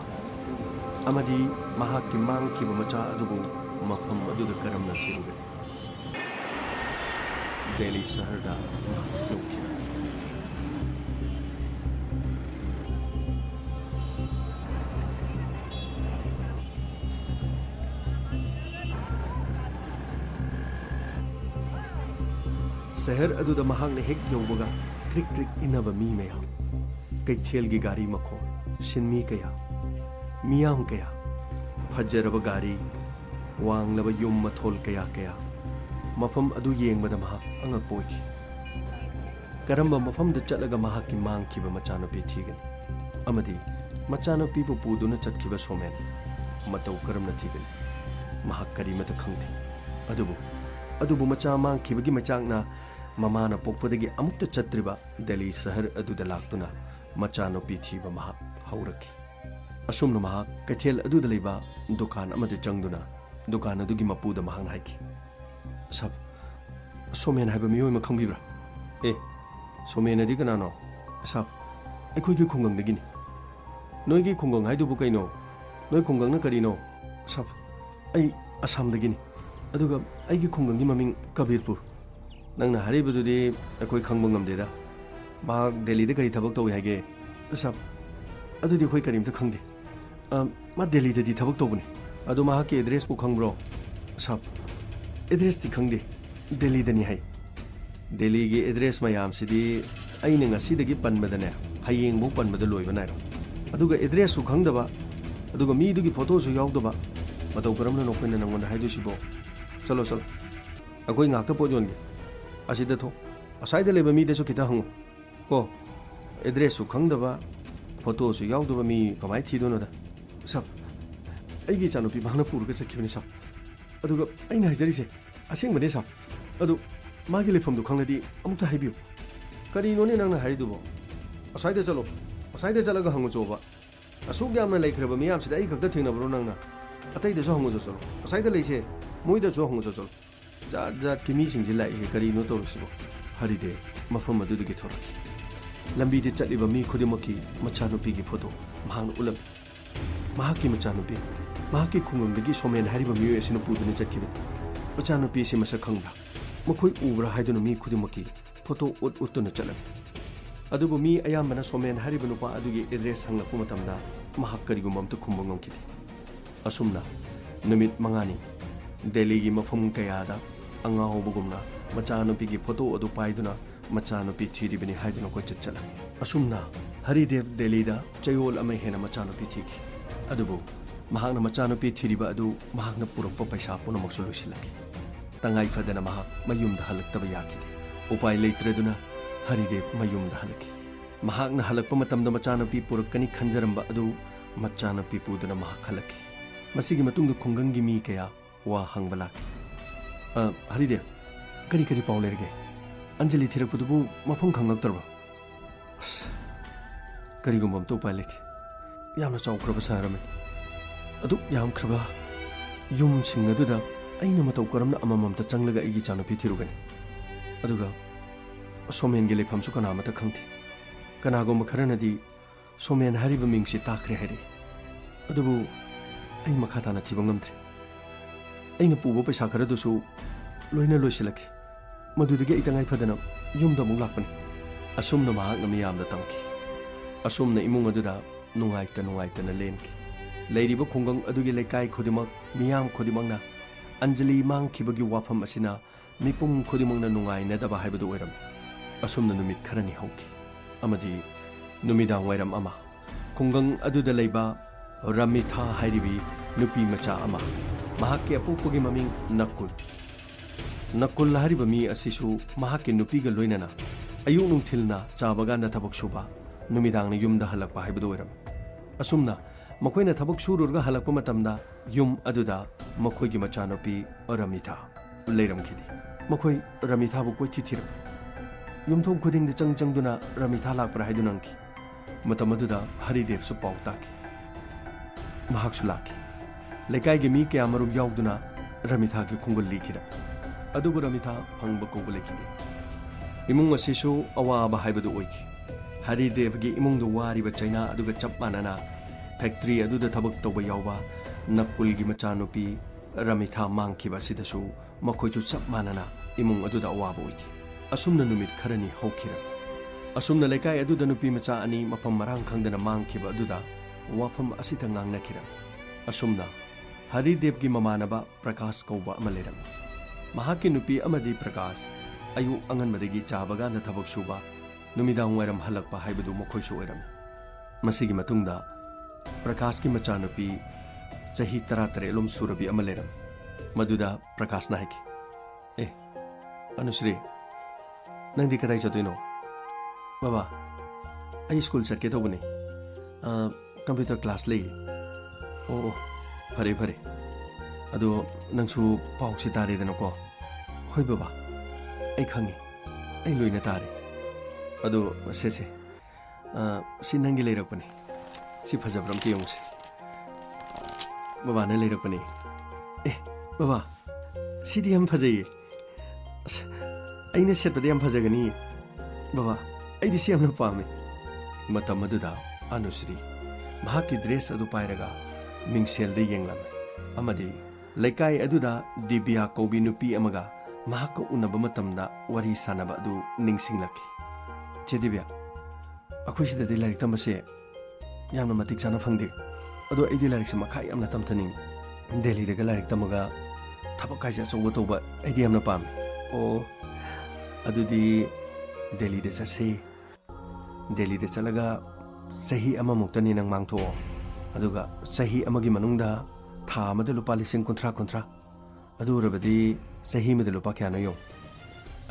अमदी महाकी मांगखिब मचा अदुबु मफम अदुद करमना थिरुगे दिल्ली शहरदा योखिरा शहर अदुदा महांगने हेक यौबगा क्रिक क्रिक इनब मी मयाम कैथेल की गाड़ी मखो सिनमी कया मियाम कया फजरब गाड़ी वांगलब युम मथोल कया कया मफम अदु येंगबदा महाक अंगक पोइखि करम्ब मफम द चलगा महाक की मांगखिब मचानुपी थीगन अमदी मचानुपी बु पुदुना चटखिब सोमेन मतौ करमना थीगन महाक करी मत खंगथि अदुबु मचा मांगखिबगी मचांगना ममाना पोकपदगी अमुक्त चत्रिबा दिल्ली शहर अदुदा लाक्तुना मचानुपी थीब महाक हौरखि असुमना महाक कैथेल अदुदा लेबा दुकान अमदे चंगदुना दुकान अदुगी मपुदा महाक हाइखि सब सोमेन हाइबा मियोय मखंबिब्रा ए सोमेन अदि कनानो सब अखोइगी खुंगंगदगिनी नोइगी खुंगंग हाइदुबु कैनो नोइ खुंगंगना करिनो सब आई असमदगिनी अदुगा आइगी खुंगंगी ममिंग कबीरपुर नंगना हरिबदुदी अखोइ खंगबा ngamदेदा महाक दिल्ली करी थबक तौइ हाइगे सब अदुदी अखोइ करीमता खंगदे मा दिल्ली ददी थबक तौबने अदु महाक एड्रेस पु खंगब्रो सब एड्रेस ती खंगदे दिल्ली दनी हाइ दिल्ली की एड्रेस मयाम सिदी अइने ngasiदगी पनबदने हयेंगबो पनबद लोइबा नाइरो अदुगा एड्रेस सु खंगदबा अदुगा मीदुगी फोटो सु यावदबा मतौ करमना नोखोइना नंगोन हाइदुसिबो चलो चलो अखोइ ngakta पोजोनगे असिदा थो असाइदा लेबा मीदेसु खिता हंगो को एड्रेस सु खंगदबा फोटो सु यावदबा मी कमाइ थीदोनोदा सब अइगी चानुपी भांगना पुरगा चखिबनि सब अदुगा अइना हाइजरिसे असेंगबने सब अदु मागी लेफमदु खंगलदि अमुक्ता हाइबियु करिनोने नंगना हाइदुबो असाइदा चलो असाइदा चलगा हंगो चोबा असुक यामना लेखरबा मियामसिदा अइ खक्ता थेंगनब्रो नंगना अतैदसु हंगो चलो असाइदा लेसे मोइदसु हंगो चलो जात जात की मीसिंगजे लाइहे करिनो तौरसिबो हरिदेव मफम अदुदगी थोरखि लंबीदे चलिबा मी खुदिमकी मचानुपी की फोटो महान उलम महाकी मचानुपी महाकी खुंगंगदगी सोमेन हारिबा मियो एसिनो पुदुने चटखिबे मचानुपी से मसक खंगबा मखोइ उब्रा हाइदुनो मी खुदिमकी फोटो उतुना चलम अदुबु मी अयामना सोमेन हारिबा नुपा अदुगी एड्रेस हंगलपु मतमदा महाक करिगुम अमता खुंबा ngamkide असुमना नुमित मंगानी दिल्ली की मफम कयादा अंगाहोबगुमना मचानुपी की फोटो अदु पाइदुना मचानुपी थीरिबनि हाइदुना कोइ चला असुमना हरिदेव दिल्ली चयोल अमा हेना मचानुपी थीखि अदुबु महाकना मचानुपी थीरिबा अदु महाकना पुरक्पा पैसा पुनमक्सु लोइसिलखि तंगाइ फदना महाक मयुमदा हलक्तबा याखिदे उपाय लेत्रदुना हरिदेव मयुमदा हलखि महाकना हलक्पा मतमदा मचानुपी पुरक्कनि खंजरंबा अदु मचानुपी पुदुना महाक हलखि मसिगी मतुंग खुंगंगी मी कया वा हंगबा लाखि हरिदेव करी करी पाउ लेरगे अंजलि थिरकपुदुबु मफम खंगक्तरबो करिगुम अमता उपाय लेथे यामना चाउख्रबा सहरमे अदु यामख्रबा ꯌꯨꯝꯁꯤꯡ ꯑꯗꯨꯗ ꯑꯩꯅ ꯃꯇꯧ ꯀꯔꯝꯅ ꯑꯃꯃꯝꯇ ꯆꯪꯂꯒ ꯑꯩꯒꯤ ꯏꯆꯥꯅꯨꯄꯤ ꯊꯤꯔꯨꯒꯅꯤ? ꯑꯗꯨꯒ ꯁꯣꯃꯦꯟꯒꯤ ꯂꯩꯐꯝꯁꯨ ꯀꯅꯥꯃꯠꯇ ꯈꯪꯗꯦ꯫ ꯀꯅꯥꯒꯨꯝꯕ ꯈꯔꯅꯗꯤ ꯁꯣꯃꯦꯟ ꯍꯥꯏꯔꯤꯕ ꯃꯤꯡꯁꯤ ꯇꯥꯈ꯭ꯔꯦ ꯍꯥꯏꯔꯛꯏ꯫ ꯑꯗꯨꯕꯨ ꯑꯩ ꯃꯈꯥ ꯇꯥꯅ ꯊꯤꯕ ꯉꯝꯗ꯭ꯔꯦ꯫ ꯑꯩꯅ ꯄꯨꯕ ꯄꯩꯁꯥ ꯈꯔꯗꯨꯁꯨ ꯂꯣꯏꯅ ꯂꯣꯏꯁꯤꯜꯂꯛꯈꯤ꯫ ꯃꯗꯨꯗꯒꯤ ꯑꯩ ꯇꯉꯥꯏ ꯐꯗꯅ ꯌꯨꯝꯗ ꯑꯃꯨꯛ ꯂꯥꯛꯄꯅꯤ꯫ ꯑꯁꯨꯝꯅ ꯃꯍꯥꯛꯅ ꯃꯤꯌꯥꯝꯗ ꯇꯝꯈꯤ꯫ ꯑꯁꯨꯝꯅ ꯏꯃꯨꯡ ꯑꯗꯨꯗ ꯅꯨꯡꯉꯥꯏꯇꯅ ꯂꯦꯟꯈꯤ꯫ ꯂꯩꯔꯤꯕ ꯈꯨꯡꯒꯪ ꯑꯗꯨꯒꯤ ꯂꯩꯀꯥꯏ ꯈꯨꯗꯤꯡꯃꯛ, ꯃꯤꯌꯥꯝ ꯈꯨꯗꯤꯡꯃꯛꯅ ꯑꯟꯖꯂꯤ ꯃꯥꯡꯈꯤꯕꯒꯤ ꯋꯥꯐꯝ ꯑꯁꯤꯅ ꯃꯤꯄꯨꯝ ꯈꯨꯗꯤꯡꯃꯛꯅ ꯅꯨꯡꯉꯥꯏꯅꯗꯕ ꯍꯥꯏꯕꯗꯨ ꯑꯣꯏꯔꯝꯃꯤ꯫ ꯑꯁꯨꯝꯅ ꯅꯨꯃꯤꯠ ꯈꯔꯅꯤ ꯍꯧꯈꯤ꯫ ꯑꯃꯗꯤ ꯅꯨꯃꯤꯗꯥꯡ ꯋꯥꯏꯔꯝ ꯑꯃ ꯈꯨꯡꯒꯪ ꯑꯗꯨꯗ ꯂꯩꯕ ꯔꯥꯃꯤꯊꯥ ꯍꯥꯏꯔꯤꯕꯤ ꯅꯨꯄꯤ ꯃꯆꯥ ꯑꯃ, ꯃꯍꯥꯛꯀꯤ ꯑꯄꯣꯛꯄꯒꯤ ꯃꯃꯤꯡ ꯅꯀꯨꯜ ꯍꯥꯏꯔꯤꯕ ꯃꯤ ꯑꯁꯤꯁꯨ ꯃꯍꯥꯛꯀꯤ ꯅꯨꯄꯤꯒ ꯂꯣꯏꯅꯅ ꯑꯌꯨꯛ ꯅꯨꯡꯊꯤꯜꯅ ꯆꯥ ꯕꯒꯥꯟꯗ ꯊꯕꯛ ꯁꯨꯕ, ꯅꯨꯃꯤꯗꯥꯡꯅ ꯌꯨꯝꯗ ꯍꯜꯂꯛꯄ ꯍꯥꯏꯕꯗꯨ ꯑꯣꯏꯔꯝꯃꯤ꯫ ꯑꯁꯨꯝꯅ ꯃꯈꯣꯏꯅ ꯊꯕꯛ ꯁꯨꯔꯨꯔꯒ ꯍꯜꯂꯛꯄ ꯃꯇꯝꯗ ꯌꯨꯝ ꯑꯗꯨꯗ ꯃꯈꯣꯏꯒꯤ ꯃꯆꯥꯅꯨꯄꯤ ꯔꯥꯃꯤꯊꯥ ꯂꯩꯔꯝꯈꯤꯗꯦ꯫ ꯃꯈꯣꯏ ꯔꯥꯃꯤꯊꯥꯕꯨ ꯀꯣꯏꯊꯤ ꯊꯤꯔꯝꯃꯤ꯫ ꯌꯨꯝꯊꯣꯡ ꯈꯨꯗꯤꯡꯗ ꯆꯪꯗꯨꯅ ꯔꯥꯃꯤꯊꯥ ꯂꯥꯛꯄ꯭ꯔꯥ ꯍꯥꯏꯗꯨꯅ ꯍꯪꯈꯤ꯫ ꯃꯇꯝ ꯑꯗꯨꯗ ꯍꯔꯤꯗꯦꯕꯁꯨ ꯄꯥꯎ ꯇꯥꯈꯤ꯫ ꯃꯍꯥꯛꯁꯨ ꯂꯥꯛꯈꯤ꯫ ꯂꯩꯀꯥꯏꯒꯤ ꯃꯤ ꯀꯌꯥ ꯃꯔꯨꯝ ꯌꯥꯎꯗꯨꯅ ꯔꯥꯃꯤꯊꯥꯒꯤ ꯈꯣꯡꯒꯨꯜ ꯂꯤꯈꯤꯔꯝꯃꯤ꯫ ꯑꯗꯨꯕꯨ ꯔꯥꯃꯤꯊꯥ ꯐꯪꯕ ꯀꯧꯕ ꯂꯩꯈꯤꯗꯦ꯫ ꯏꯃꯨꯡ ꯑꯁꯤꯁꯨ ꯑꯋꯥꯕ ꯍꯥꯏꯕꯗꯨ ꯑꯣꯏꯈꯤ꯫ ꯍꯔꯤꯗꯦꯕꯒꯤ ꯏꯃꯨꯡꯗ ꯋꯥꯔꯤꯕ ꯆꯩꯅꯥ ꯑꯗꯨꯒ ꯆꯞ ꯃꯥꯟꯅꯅ ꯐꯦꯛꯇ꯭ꯔꯤ ꯑꯗꯨꯗ ꯊꯕꯛ ꯇꯧꯕ ꯌꯥꯎꯕ ꯅꯀꯨꯜꯒꯤ ꯃꯆꯥꯅꯨꯄꯤ ꯔꯥꯃꯤꯊꯥ ꯃꯥꯡꯈꯤꯕ ꯑꯁꯤꯗꯁꯨ ꯃꯈꯣꯏꯁꯨ ꯆꯞ ꯃꯥꯟꯅꯅ ꯏꯃꯨꯡ ꯑꯗꯨꯗ ꯑꯋꯥꯕ ꯑꯣꯏꯈꯤ꯫ ꯑꯁꯨꯝꯅ ꯅꯨꯃꯤꯠ ꯈꯔꯅꯤ ꯍꯧꯈꯤꯔꯝꯃꯤ꯫ ꯑꯁꯨꯝꯅ ꯂꯩꯀꯥꯏ ꯑꯗꯨꯗ ꯅꯨꯄꯤ ꯃꯆꯥ ꯑꯅꯤ ꯃꯐꯝ ꯃꯔꯥꯡ ꯈꯪꯗꯅ ꯃꯥꯡꯈꯤꯕ ꯑꯗꯨꯗ ꯋꯥꯐꯝ ꯑꯁꯤꯇ ꯉꯥꯡꯅꯈꯤꯔꯝꯃꯤ꯫ ꯑꯁꯨꯝꯅ ꯍꯔꯤꯗꯦꯕꯒꯤ ꯃꯃꯥꯟꯅꯕ ꯄ꯭ꯔꯀꯥꯁ ꯀꯧꯕ ꯑꯃ ꯂꯩꯔꯝꯃꯤ꯫ ꯃꯍꯥꯛꯀꯤ ꯅꯨꯄꯤ ꯑꯃꯗꯤ ꯄ꯭ꯔꯀꯥꯁ ꯑꯌꯨꯛ ꯑꯉꯟꯕꯗꯒꯤ ꯆꯥ ꯕꯒꯥꯟꯗ ꯊꯕꯛ ꯁꯨꯕ, ꯅꯨꯃꯤꯗꯥꯡ ꯋꯥꯏꯔꯝ ꯍꯜꯂꯛꯄ ꯍꯥꯏꯕꯗꯨ ꯃꯈꯣꯏꯁꯨ ꯑꯣꯏꯔꯝꯃꯤ꯫ ꯃꯁꯤꯒꯤ ꯃꯇꯨꯡꯗ ꯄ꯭ꯔꯀꯥꯁꯀꯤ ꯃꯆꯥꯅꯨꯄꯤ ꯆꯍꯤ 13 ꯁꯨꯔꯕꯤ ꯑꯃ ꯂꯩꯔꯝꯃꯤ꯫ ꯃꯗꯨꯗ ꯄ꯭ꯔꯀꯥꯁꯅ ꯍꯥꯏꯈꯤ, ꯑꯅꯨꯁ꯭ꯔꯤ, ꯅꯪꯗꯤ ꯀꯗꯥꯏ ꯆꯠꯇꯣꯏꯅꯣ? ꯕꯕꯥ, ꯑꯩ ꯁ꯭ꯀꯨꯜ ꯆꯠꯀꯦ ꯇꯧꯕꯅꯤ꯫ ꯀꯝꯄ꯭ꯌꯨꯇꯔ ꯀ꯭ꯂꯥꯁ ꯂꯩꯌꯦ꯫ ꯑꯣ, ꯐꯔꯦ ꯐꯔꯦ꯫ ꯑꯗꯣ ꯅꯪꯁꯨ ꯄꯥꯎꯁꯤ ꯇꯥꯔꯦꯗꯅꯀꯣ? ꯍꯣꯏ ꯕꯕꯥ, ꯑꯩ ꯈꯪꯉꯤ, ꯑꯩ ꯂꯣꯏꯅ ꯇꯥꯔꯦ꯫ ꯑꯗꯣ ꯁꯦ ꯁꯤ ꯅꯪꯒꯤ ꯂꯩꯔꯛꯄꯅꯤ꯫ ꯁꯤ ꯐꯖꯕ꯭ꯔꯥ ꯑꯝꯇ ꯌꯦꯡꯉꯨꯁꯤ꯫ ꯕꯕꯥꯅ ꯂꯩꯔꯛꯄꯅꯤ꯫ ꯕꯕꯥ, ꯁꯤꯗꯤ ꯌꯥꯝ ꯐꯖꯩꯌꯦ꯫ ꯑꯩꯅ ꯁꯦꯠꯄꯗ ꯌꯥꯝ ꯐꯖꯒꯅꯤꯌꯦ꯫ ꯕꯕꯥ, ꯑꯩꯗꯤ ꯁꯤ ꯌꯥꯝꯅ ꯄꯥꯝꯃꯤ꯫ ꯃꯇꯝ ꯑꯗꯨꯗ ꯑꯅꯨꯁ꯭ꯔꯤ ꯃꯍꯥꯛꯀꯤ ꯗ꯭ꯔꯦꯁ ꯑꯗꯨ ꯄꯥꯏꯔꯒ ꯃꯤꯡꯁꯦꯜꯗ ꯌꯦꯡꯂꯝꯃꯤ꯫ ꯑꯃꯗꯤ ꯂꯩꯀꯥꯏ ꯑꯗꯨꯗ ꯗꯤꯕ꯭ꯌꯥ ꯀꯧꯕꯤ ꯅꯨꯄꯤ ꯑꯃꯒ ꯃꯍꯥꯛꯀ ꯎꯅꯕ ꯃꯇꯝꯗ ꯋꯥꯔꯤ ꯁꯥꯟꯅꯕ ꯑꯗꯨ ꯅꯤꯡꯁꯤꯡꯂꯛꯈꯤ꯫ ꯆꯦ ꯗꯤꯕ꯭ꯌꯥ, ꯑꯩꯈꯣꯏ ꯁꯤꯗꯗꯤ ꯂꯥꯏꯔꯤꯛ ꯇꯝꯕꯁꯦ ꯌꯥꯝꯅ ꯃꯇꯤꯛ ꯆꯥꯅ ꯐꯪꯗꯦ꯫ ꯑꯗꯣ ꯑꯩꯗꯤ ꯂꯥꯏꯔꯤꯛꯁꯦ ꯃꯈꯥ ꯌꯥꯝꯅ ꯇꯝꯊꯅꯤꯡꯉꯤ꯫ ꯗꯦꯜꯂꯤꯗꯒ ꯂꯥꯏꯔꯤꯛ ꯇꯝꯃꯒ ꯊꯕꯛ ꯀꯥꯏꯁꯦ ꯑꯆꯧꯕ ꯇꯧꯕ ꯑꯩꯗꯤ ꯌꯥꯝꯅ ꯄꯥꯝꯃꯤ꯫ ꯑꯣ, ꯑꯗꯨꯗꯤ ꯗꯦꯜꯂꯤꯗ ꯆꯠꯁꯤ꯫ ꯗꯦꯜꯂꯤꯗ ꯆꯠꯂꯒ ꯆꯍꯤ ꯑꯃꯃꯨꯛꯇꯅꯤ ꯅꯪ ꯃꯥꯡꯊꯣꯛꯑꯣ꯫ ꯑꯗꯨꯒ ꯆꯍꯤ ꯑꯃꯒꯤ ꯃꯅꯨꯡꯗ ꯊꯥ ꯑꯃꯗ ꯂꯨꯄꯥ 50,000 ꯑꯗꯨ ꯑꯣꯏꯔꯕꯗꯤ ꯆꯍꯤ ꯑꯃꯗ ꯂꯨꯄꯥ ꯀꯌꯥꯅꯣ ꯌꯦꯡꯉꯨ꯫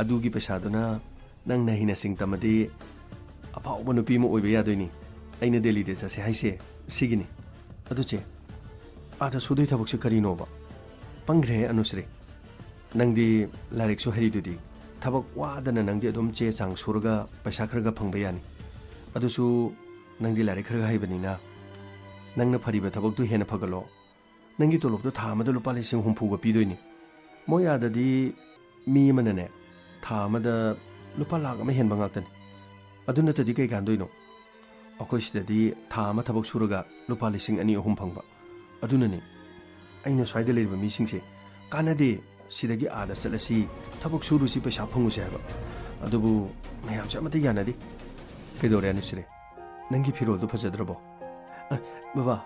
ꯑꯗꯨꯒꯤ ꯄꯩꯁꯥꯗꯨꯅ ꯅꯪꯅ ꯍꯩꯅ ꯁꯤꯡ ꯇꯝꯃꯗꯤ ꯑꯐꯥꯎꯕ ꯅꯨꯄꯤ ꯑꯃ ꯑꯣꯏꯕ ꯌꯥꯗꯣꯏꯅꯤ꯫ ꯑꯩꯅ ꯗꯦꯜꯂꯤꯗ ꯆꯠꯁꯦ ꯍꯥꯏꯁꯦ ꯁꯤꯒꯤꯅꯤ꯫ ꯑꯗꯨ ꯆꯦ, ꯑꯥꯗ ꯁꯨꯗꯣꯏ ꯊꯕꯛꯁꯦ ꯀꯔꯤꯅꯣꯕ? ꯄꯪꯈ꯭ꯔꯦ ꯑꯅꯨꯁ꯭ꯔꯤ, ꯅꯪꯗꯤ ꯂꯥꯏꯔꯤꯛꯁꯨ ꯍꯩꯔꯤꯗꯨꯗꯤ꯫ ꯊꯕꯛ ꯋꯥꯗꯅ ꯅꯪꯗꯤ ꯑꯗꯨꯝ ꯆꯦ ꯆꯥꯡ ꯁꯨꯔꯒ ꯄꯩꯁా ꯈꯔꯒ ꯐꯪꯕ ꯌꯥꯅꯤ꯫ ꯑꯗꯨꯁꯨ ꯅꯪꯗꯤ ꯂꯥꯏꯔꯤꯛ ꯈꯔꯒ ꯍꯩꯕꯅꯤꯅ ꯅꯪꯅ ꯐꯔꯤꯕ ꯊꯕꯛꯇꯨ ꯍꯦꯟꯅ ꯐꯒꯠꯂꯣ꯫ ꯅꯪꯒꯤ ꯇꯣꯂꯣꯞꯇꯣ ꯊꯥ ꯑꯃꯗ ꯂꯨꯄꯥ 50,000 ꯄꯤꯗꯣꯏꯅꯤ꯫ ꯃꯣꯏ ꯑꯥꯗꯗꯤ ꯃꯤ ꯑꯃꯅꯅꯦ ꯊꯥ ꯑꯃꯗ ꯂꯨꯄꯥ 1,00,000 ꯍꯦꯟꯕ ꯉꯥꯛꯇꯅꯤ꯫ ꯑꯗꯨ ꯅꯠꯇꯗꯤ ꯀꯩ ꯀꯥꯟꯗꯣꯏꯅꯣ? ꯑꯩꯈꯣꯏ ꯁꯤꯗꯗꯤ ꯊꯥ ꯑꯃ ꯊꯕꯛ ꯁꯨꯔꯒ ꯂꯨꯄꯥ 2,000-3,000 ꯐꯪꯕ꯫ ꯑꯗꯨꯅꯅꯤ ꯑꯩꯅ ꯁ꯭ꯋꯥꯏꯗ ꯂꯩꯔꯤꯕ ꯃꯤꯁꯤꯡꯁꯦ ꯀꯥꯟꯅꯗꯦ, ꯁꯤꯗꯒꯤ ꯑꯥꯗ ꯆꯠꯂꯁꯤ, ꯊꯕꯛ ꯁꯨꯔꯨꯁꯤ, ꯄꯩꯁా ꯐꯪꯉꯨꯁꯤ ꯍꯥꯏꯕ꯫ ꯑꯗꯨꯕꯨ ꯃꯌꯥꯝꯁꯦ ꯑꯃꯠꯇ ꯌꯥꯅꯗꯦ꯫ ꯀꯩꯗꯧꯔꯦ ꯑꯅꯨꯁ꯭ꯔꯤ, ꯅꯪꯒꯤ ꯐꯤꯔꯣꯜꯗꯨ ꯐꯖꯗ꯭ꯔꯕꯣ? ꯕꯕꯥ,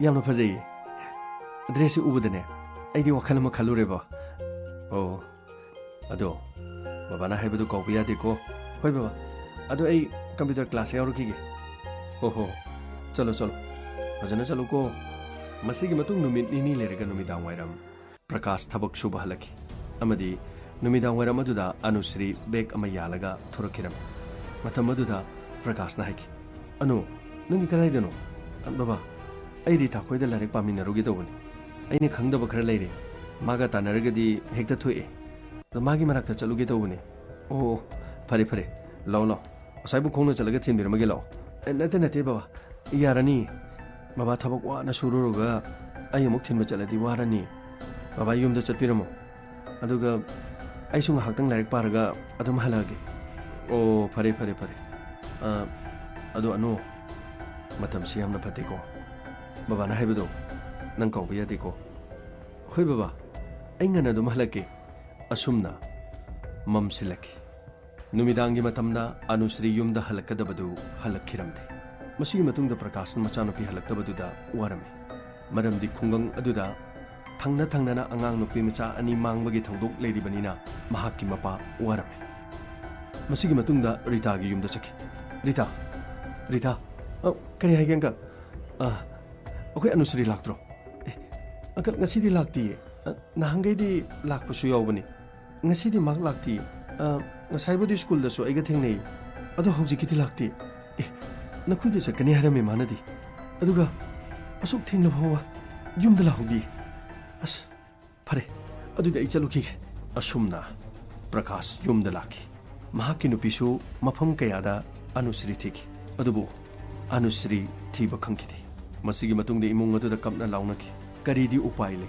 ꯌꯥꯝꯅ ꯐꯖꯩꯌꯦ꯫ ꯗ꯭ꯔꯦꯁꯁꯤ ꯎꯕꯗꯅꯦ ꯑꯩꯗꯤ ꯋꯥꯈꯜ ꯑꯃ ꯈꯜꯂꯨꯔꯦꯕ꯫ ꯑꯣ, ꯑꯗꯣ ꯕꯕꯥꯅ ꯍꯥꯏꯕꯗꯨ ꯀꯥꯎꯕ ꯌꯥꯗꯦꯀꯣ? ꯍꯣꯏ ꯕꯕꯥ, ꯑꯗꯣ ꯑꯩ ꯀꯝꯄ꯭ꯌꯨꯇꯔ ꯀ꯭ꯂꯥꯁ ꯌꯥꯎꯔꯛꯈꯤꯒꯦ꯫ ꯍꯣ, ꯆꯠꯂꯣ ꯐꯖꯅ ꯆꯠꯂꯨꯀꯣ꯫ ꯃꯁꯤꯒꯤ ꯃꯇꯨꯡ ꯅꯨꯃꯤꯠ ꯅꯤꯅꯤ ꯂꯩꯔꯒ ꯅꯨꯃꯤꯗꯥꯡ ꯋꯥꯏꯔꯝ ꯄ꯭ꯔꯀꯥꯁ ꯊꯕꯛ ꯁꯨꯕ ꯍꯜꯂꯛꯈꯤ꯫ ꯑꯃꯗꯤ ꯅꯨꯃꯤꯗꯥꯡ ꯋꯥꯏꯔꯝ ꯑꯗꯨꯗ ꯑꯅꯨꯁ꯭ꯔꯤ ꯕꯦꯒ ꯑꯃ ꯌꯥꯜꯂꯒ ꯊꯣꯔꯛꯈꯤꯔꯝꯃꯤ꯫ ꯃꯇꯝ ꯑꯗꯨꯗ ꯄ꯭ꯔꯀꯥꯁꯅ ꯍꯥꯏꯈꯤ, ꯑꯅꯨ, ꯅꯪꯗꯤ ꯀꯗꯥꯏꯗꯅꯣ? ꯕꯕꯥ, ꯑꯩ ꯔꯤꯇꯥ ꯈꯣꯏꯗ ꯂꯥꯏꯔꯤꯛ ꯄꯥꯃꯤꯟꯅꯔꯨꯒꯦ ꯇꯧꯕꯅꯤ꯫ ꯑꯩꯅ ꯈꯪꯗꯕ ꯈꯔ ꯂꯩꯔꯦ, ꯃꯥꯒ ꯇꯥꯟꯅꯔꯒꯗꯤ ꯍꯦꯛꯇ ꯊꯣꯛꯑꯦ꯫ ꯑꯗꯣ ꯃꯥꯒꯤ ꯃꯅꯥꯛꯇ ꯆꯠꯂꯨꯒꯦ ꯇꯧꯕꯅꯤ꯫ ꯑꯣ, ꯐꯔꯦ, ꯂꯥꯛꯑꯣ, ꯑꯁꯥꯏꯕꯨ ꯈꯣꯡꯅ ꯆꯠꯂꯒ ꯊꯤꯟꯕꯤꯔꯝꯃꯒꯦ ꯂꯥꯛꯑꯣ꯫ ꯅꯠꯇꯦ ꯕꯕꯥ, ꯌꯥꯔꯅꯤ꯫ ꯕꯕꯥ ꯊꯕꯛ ꯋꯥꯅ ꯁꯨꯔꯨꯔꯒ ꯑꯩ ꯑꯃꯨꯛ ꯊꯤꯟꯕ ꯆꯠꯂꯗꯤ ꯋꯥꯔꯅꯤ꯫ Baba yum da chatpiramo. Aduga aisung haktang larik paraga adum halage. Oh, pare. Adu anu matam siyam na pati ko. Baba na haibado nang kaupa yadi ko. Hoy baba, ay nga na dumahalaki. Asumna mamsilaki. Numidangi matamna Anusri yumda halakadabadu halakkiramde. Masigi matungda Prakashna machanopi halaktabaduda warami. Maramdi khungang aduda thangna na angang nupi macha ani mangbagi thangdok leiribanina mahakki mapa warami. Masigi matungda Rita gi yumda chaki. Rita. Kari haigen ka? Okay Anusri laktro. Akal ngasidi lakti. Nahangaydi lakpasu yawbani. Ngasidi mak lakti. Ngasaibodi school da so aiga thingnei ado hojikiti lakti nakhoi de sakani harame manadi aduga asuk thingla bhawa yumda lahudi as phare adu dei chaluki asumna Prakash yumda laki mahaki nupisu mafam kayada Anusri thiki adubu Anusri thiba khangkidi masigi matungde imung adu da kapna launaki karidi upai le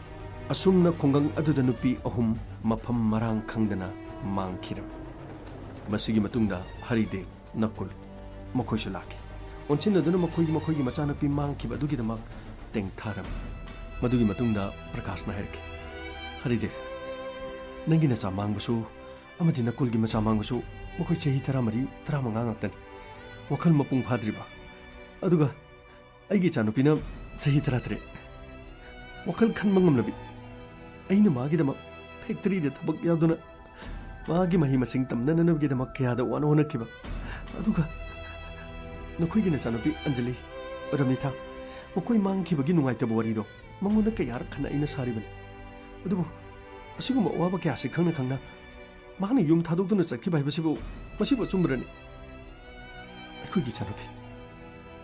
asumna khongang adu da nupi ahum mafam marang khangdana mangkhiram Masigi matungda Haridev Nakul Makhoisu laki. Onchin aduna makhoigi machana pi mangki badugi damak teng tharam. Madugi matungda Prakash na herki. Haridev nangi na samang busu amadi Nakul gi machamang busu makhoi chehi taramari taramanga ngaktan. Wakhal mapung phadriba. Aduga aigi chanupina chehi taratre. Wakhal khanmangam nabi. Aina magi damak factory de thabak yauduna Magi mahi masing tamna na nabgi damak kaya da wana wana kiba. Aduga nakhoi gina chanapi Anjali Ramita makoi mang kiba gi nungai taba warido mangunda kaya khana ina saribani. Adubu asiguma waba kaya si khangna magni yum thadokduna chakkiba haibasibu masibu chumbrani. Akhoi gi chanapi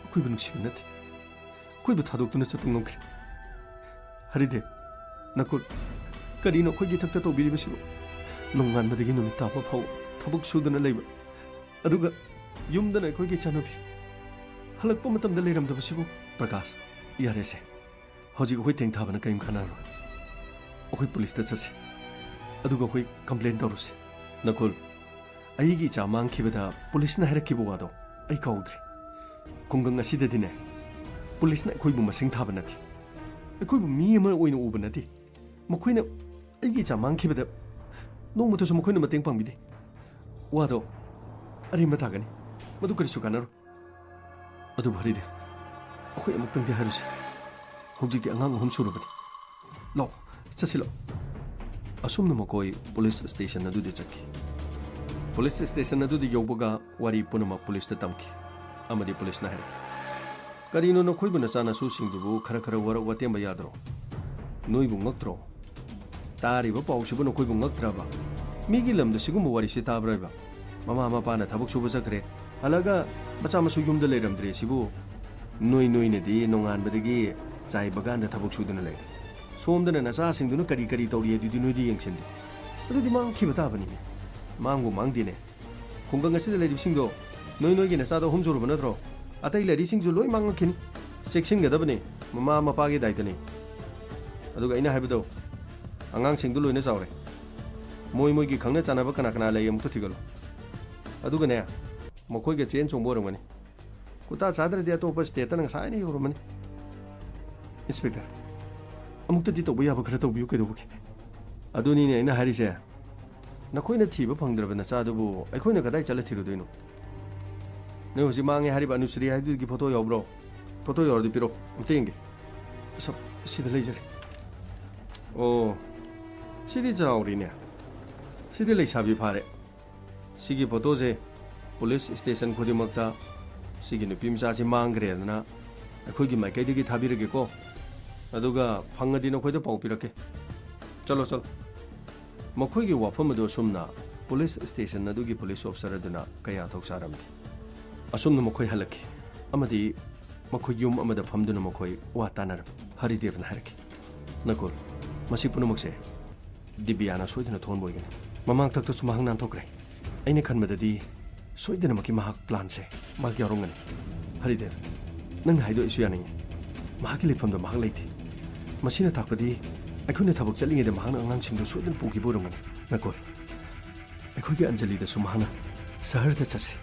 akhoi bu nungsibi nati akhoi bu thadokduna chapung ngomkri. Haridev Nakul karino akhoi gi thakta tobiribasibu nongan madagi numit tapa phau thabuk sudana leiba aduga yumdana akhoi gi chanabi halakpa matamda leiramdaba sibu Prakash yarese hoji akhoi teng thabana kaim khana ro akhoi police ta chase aduga akhoi complain toruse Nakul aigi cha mangkhibada police na harakkibu wado ai kaudri khungang asida dine police na akhoi bu masing thaba nati akhoi bu mi ama oina uba nati makhoina aigi cha mangkhibada nong mutu sumo khoina mateng pangbidi wado ari matagani madu kari sukanaro adu bharide akhoi amuktang de haruse hojik ki angang hom surubani lo chasilo asumna makoi police station adu de chakki police station adu de yoboga wari punama police ta tamki amadi police na hari karino no khoi buna chana su singdubu khara wara watemba yadro noi bu ngaktro tari ba pau sibu no khoi bu ngaktraba migi lamda sigumbu wari si tabraiba mama mapa na thabuk subu sakre alaga bacha masu yumda leiramdre sibu noi ne di nongan badagi chai bagan da thabuk suduna lei somdana na sa singduna kari tori edi noi di yengsendi adu di mang khiba tabani manggu mangdine khungang asida leiri singdo noi gi na sa do homjuru banatro atai leiri singju loi mang khini section gadabani mama mapa gi daitani aduga ina haibado angang singdu loina chawre moi gi khangna chanaba kana lei amuk thigalo aduga ne makhoi ge chen chongbo rongani kuta chadra dia to pas state nang sai ni yoromani inspector amuk ti to buya ba khara to biu ke do buke aduni ne ina harise nakhoi na thiba phangdraba na cha dubu akhoi na kadai chala thiru doino ne hoji mangi hariba Anusri haidu gi photo yobro photo yordi piro amtenge sab sida leijare oh Sidi Jauri ne Sidi lei sabi phare Sigi photo je police station khodi makta Sigi nu pimsa si mangre na akhoi gi mai kai gi thabirage ko aduga phangadi no khoi da pau pirake chalo makhoi gi wafam do sumna police station adugi police officer aduna kaya thok saram asumna makhoi halaki amadi makhoi yum amada phamduna makhoi wa tanar Haridev na haraki Nakul masi punumakse Dibyana soidana thon boigani mamang tak to sumahang nan thokre aine khanmadadi soidana maki mahak plan se mag yarongani Haridev nang haido isu yaning mahaki lefam da mahak leiti masina takpadi ꯑꯩꯈꯣꯏꯅ ꯊꯕꯛ ꯆꯠꯂꯤꯉꯩꯗ ꯃꯍꯥꯛꯅ ꯑꯉꯥꯡꯁꯤꯡꯗꯨ ꯁꯣꯏꯗꯅ ꯄꯨꯈꯤꯕ ꯑꯣꯏꯔꯝꯒꯅꯤ ꯅꯀꯣꯜ ꯑꯩꯈꯣꯏꯒꯤ ꯑꯟꯖꯂꯤꯗꯁꯨ ꯃꯍꯥꯛꯅ ꯁꯍꯔꯗ ꯆꯠꯁꯤ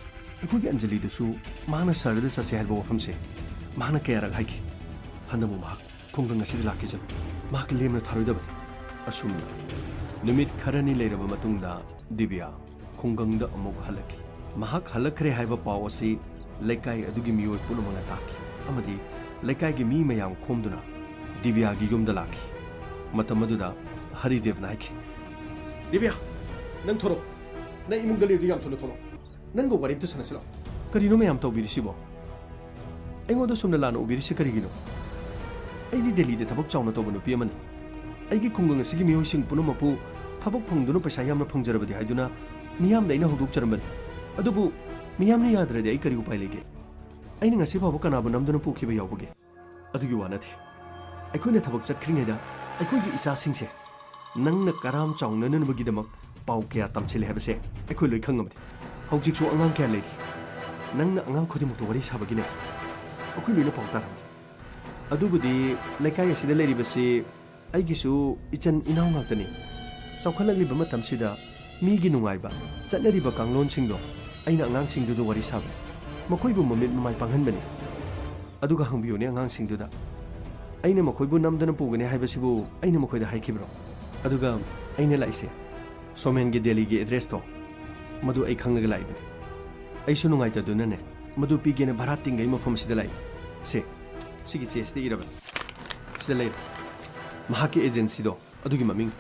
ꯑꯩꯈꯣꯏꯒꯤ ꯑꯟꯖꯂꯤꯗꯁꯨ ꯃꯍꯥꯛꯅ ꯁꯍꯔꯗ ꯆꯠꯁꯤ ꯍꯥꯏꯕ ꯋꯥꯐꯝꯁꯦ ꯃꯍꯥꯛꯅ ꯀꯌꯥꯔꯛ ꯍꯥꯏꯈꯤ ꯍꯟꯗꯛꯃꯨꯛ ꯃꯍꯥꯛ ꯈꯨꯡꯒꯪ ꯑꯁꯤꯗ ꯂꯥꯛꯈꯤꯖꯅꯨ ꯃꯍꯥꯛ ꯂꯦꯝꯅ ꯊꯥꯔꯣꯏꯗꯕꯅꯤ ꯑꯁꯨꯝꯅ ꯅꯨꯃꯤꯠ ꯈꯔꯅꯤ ꯂꯩꯔꯕ ꯃꯇꯨꯡꯗ ꯗꯤꯕ꯭ꯌꯥ ꯈꯨꯡꯒꯪꯗ ꯑꯃꯨꯛ ꯍꯜꯂꯛꯈꯤ ꯃꯍꯥꯛ ꯍꯜꯂꯛꯈ꯭ꯔꯦ ꯍꯥꯏꯕ ꯄꯥꯎ ꯑꯁꯤ ꯂꯩꯀꯥꯏ ꯑꯗꯨꯒꯤ ꯃꯤꯑꯣꯏ ꯄꯨꯝꯅꯃꯛꯅ ꯇꯥꯈꯤ ꯑꯃꯗꯤ ꯂꯩꯀꯥꯏꯒꯤ ꯃꯤ ꯃꯌꯥꯝ ꯈꯣꯝꯗꯨꯅ ꯗꯤꯕ꯭ꯌꯥꯒꯤ ꯌꯨꯝꯗ ꯂꯥꯛꯈꯤ ꯃꯇꯝ ꯑꯗꯨꯗ ꯍꯔꯤꯗꯦꯕꯅ ꯍꯥꯏꯈꯤ ꯗꯤꯕ꯭ꯌꯥ ꯅꯪ ꯊꯣꯔꯛ ꯅꯪ ꯏꯃꯨꯡꯗ ꯂꯩꯔꯤꯗꯨ ꯌꯥꯝ ꯊꯨꯅ ꯊꯣꯔꯛ ꯅꯪꯒ ꯋꯥꯔꯤ ꯑꯝꯇ ꯁꯥꯟꯅꯁꯤ ꯂꯥꯛꯑꯣ ꯀꯔꯤꯅꯣ ꯃꯌꯥꯝ ꯇꯧꯕꯤꯔꯤꯁꯤꯕꯣ ꯑꯩꯉꯣꯟꯗ ꯁꯨꯝꯅ ꯂꯥꯟꯅ ꯎꯕꯤꯔꯤꯁꯤ ꯀꯔꯤꯒꯤꯅꯣ ꯑꯩꯗꯤ ꯗꯦꯜꯂꯤꯗ ꯊꯕꯛ ꯆꯥꯎꯅ ꯇꯧꯕ ꯅꯨꯄꯤ ꯑꯃꯅꯤ ꯑꯩꯒꯤ ꯈꯨꯡꯒꯪ ꯑꯁꯤꯒꯤ ꯃꯤꯑꯣꯏꯁꯤꯡ ꯄꯨꯝꯅꯃꯛꯄꯨ ꯊꯕꯛ ꯐꯪꯗꯨꯅ ꯄꯩꯁꯥ ꯌꯥꯝꯅ ꯐꯪꯖꯔꯕꯗꯤ ꯍꯥꯏꯗꯨꯅ ꯃꯤꯌꯥꯝꯗ ꯑꯩꯅ ꯍꯧꯗꯣꯛꯆꯔꯝꯕꯅꯤ ꯑꯗꯨꯕꯨ ꯃꯤꯌꯥꯝꯅ ꯌꯥꯗ꯭ꯔꯗꯤ ꯑꯩ ꯀꯔꯤ ꯎꯄꯥꯏ ꯂꯩꯒꯦ ꯑꯩꯅ ꯉꯁꯤ ꯐꯥꯎꯕ ꯀꯅꯥꯕꯨ ꯅꯝꯗꯨꯅ ꯄꯨꯈꯤꯕ ꯌꯥꯎꯕꯒꯦ ꯑꯗꯨꯒꯤ ꯋꯥ ꯅꯠꯇꯦ ꯑꯩꯈꯣꯏꯅ ꯊꯕꯛ ꯆꯠꯈ꯭ꯔꯤꯉꯩꯗ ꯑꯩꯈꯣꯏꯒꯤ ꯏꯆꯥꯁꯤꯡꯁꯦ ꯅꯪꯅ ꯀꯔꯥꯝ ꯆꯥꯎꯅꯅꯕꯒꯤꯗꯃꯛ ꯄꯥꯎ ꯀꯌꯥ ꯇꯝꯁꯤꯜꯂꯦ ꯍꯥꯏꯕꯁꯦ ꯑꯩꯈꯣꯏ ꯂꯣꯏ ꯈꯪꯉꯕꯅꯤ ꯍꯧꯖꯤꯛꯁꯨ ꯑꯉꯥꯡ ꯀꯌꯥ ꯂꯩꯔꯤ ꯅꯪꯅ ꯑꯉꯥꯡ ꯈꯨꯗꯤꯡꯃꯛꯇ ꯋꯥꯔꯤ ꯁꯥꯕꯒꯤꯅꯦ ꯑꯩꯈꯣই ꯂꯣꯏꯅ ꯄꯥꯎ ꯇꯥꯔꯝꯅꯤ ꯑꯗꯨꯕꯨꯗꯤ ꯂꯩꯀꯥꯏ ꯑꯁꯤꯗ ꯂꯩꯔꯤꯕꯁꯤ ꯑꯩꯒꯤꯁꯨ ꯏꯆꯟ ꯏꯅꯥꯎ ꯉꯥꯛꯇꯅꯤ ꯆꯥꯎꯈꯠꯂꯛꯂꯤꯕ ꯃꯇꯝꯁꯤꯗ ꯃꯤꯒꯤ ꯅꯨꯡꯉꯥꯏꯕ ꯆꯠꯅꯔꯤꯕ ꯀꯥꯡꯂꯣꯟꯁꯤꯡꯗꯣ ꯑꯩꯅ ꯑꯉꯥꯡꯁꯤꯡꯗꯨꯗ ꯋꯥꯔꯤ ꯁꯥꯕꯅꯤ ꯃꯈꯣꯏꯕꯨ ꯃꯃꯤꯠ ꯃꯃꯥꯏ ꯄꯥꯡꯍꯟꯕꯅꯤ ꯑꯗꯨꯒ ꯍꯪꯕꯤꯌꯨꯅꯦ ꯑꯉꯥꯡꯁꯤꯡꯗꯨꯗ ꯑꯩꯅ ꯃꯈꯣꯏꯕꯨ ꯅꯝꯗꯅ ꯄꯨꯒꯅꯤ ꯍꯥꯏꯕꯁꯤꯕꯨ ꯑꯩꯅ ꯃꯈꯣꯏꯗ ꯍꯥꯏꯈꯤꯕ꯭ꯔꯣ ꯑꯗꯨꯒ ꯑꯩꯅ ꯂꯥꯛꯏꯁꯦ ꯁꯣꯃꯦꯟꯒꯤ ꯗꯦꯜꯂꯤꯒꯤ ꯑꯦꯗ꯭ꯔꯦꯁꯇꯣ ꯃꯗꯨ ꯑꯩ ꯈꯪꯂꯒ ꯂꯥꯛꯏꯕꯅꯤ ꯑꯩꯁꯨ ꯅꯨꯡꯉꯥꯏꯇꯗꯨꯅꯅꯦ ꯃꯗꯨ ꯄꯤꯒꯦꯅ ꯚꯔꯥ ꯇꯤꯡꯒꯩ ꯃꯐꯝ ꯑꯁꯤꯗ ꯂꯥꯛꯏ ꯁꯦ ꯁꯤꯒꯤ ꯆꯦꯁꯤꯗ ꯏꯔꯕꯅꯤ ꯁꯤꯗ ꯂꯩꯔꯦ ꯃꯍꯥꯛꯀꯤ ꯑꯦꯖꯦꯟꯁꯤꯗꯣ ꯑꯗꯨꯒꯤ ꯃꯃꯤꯡ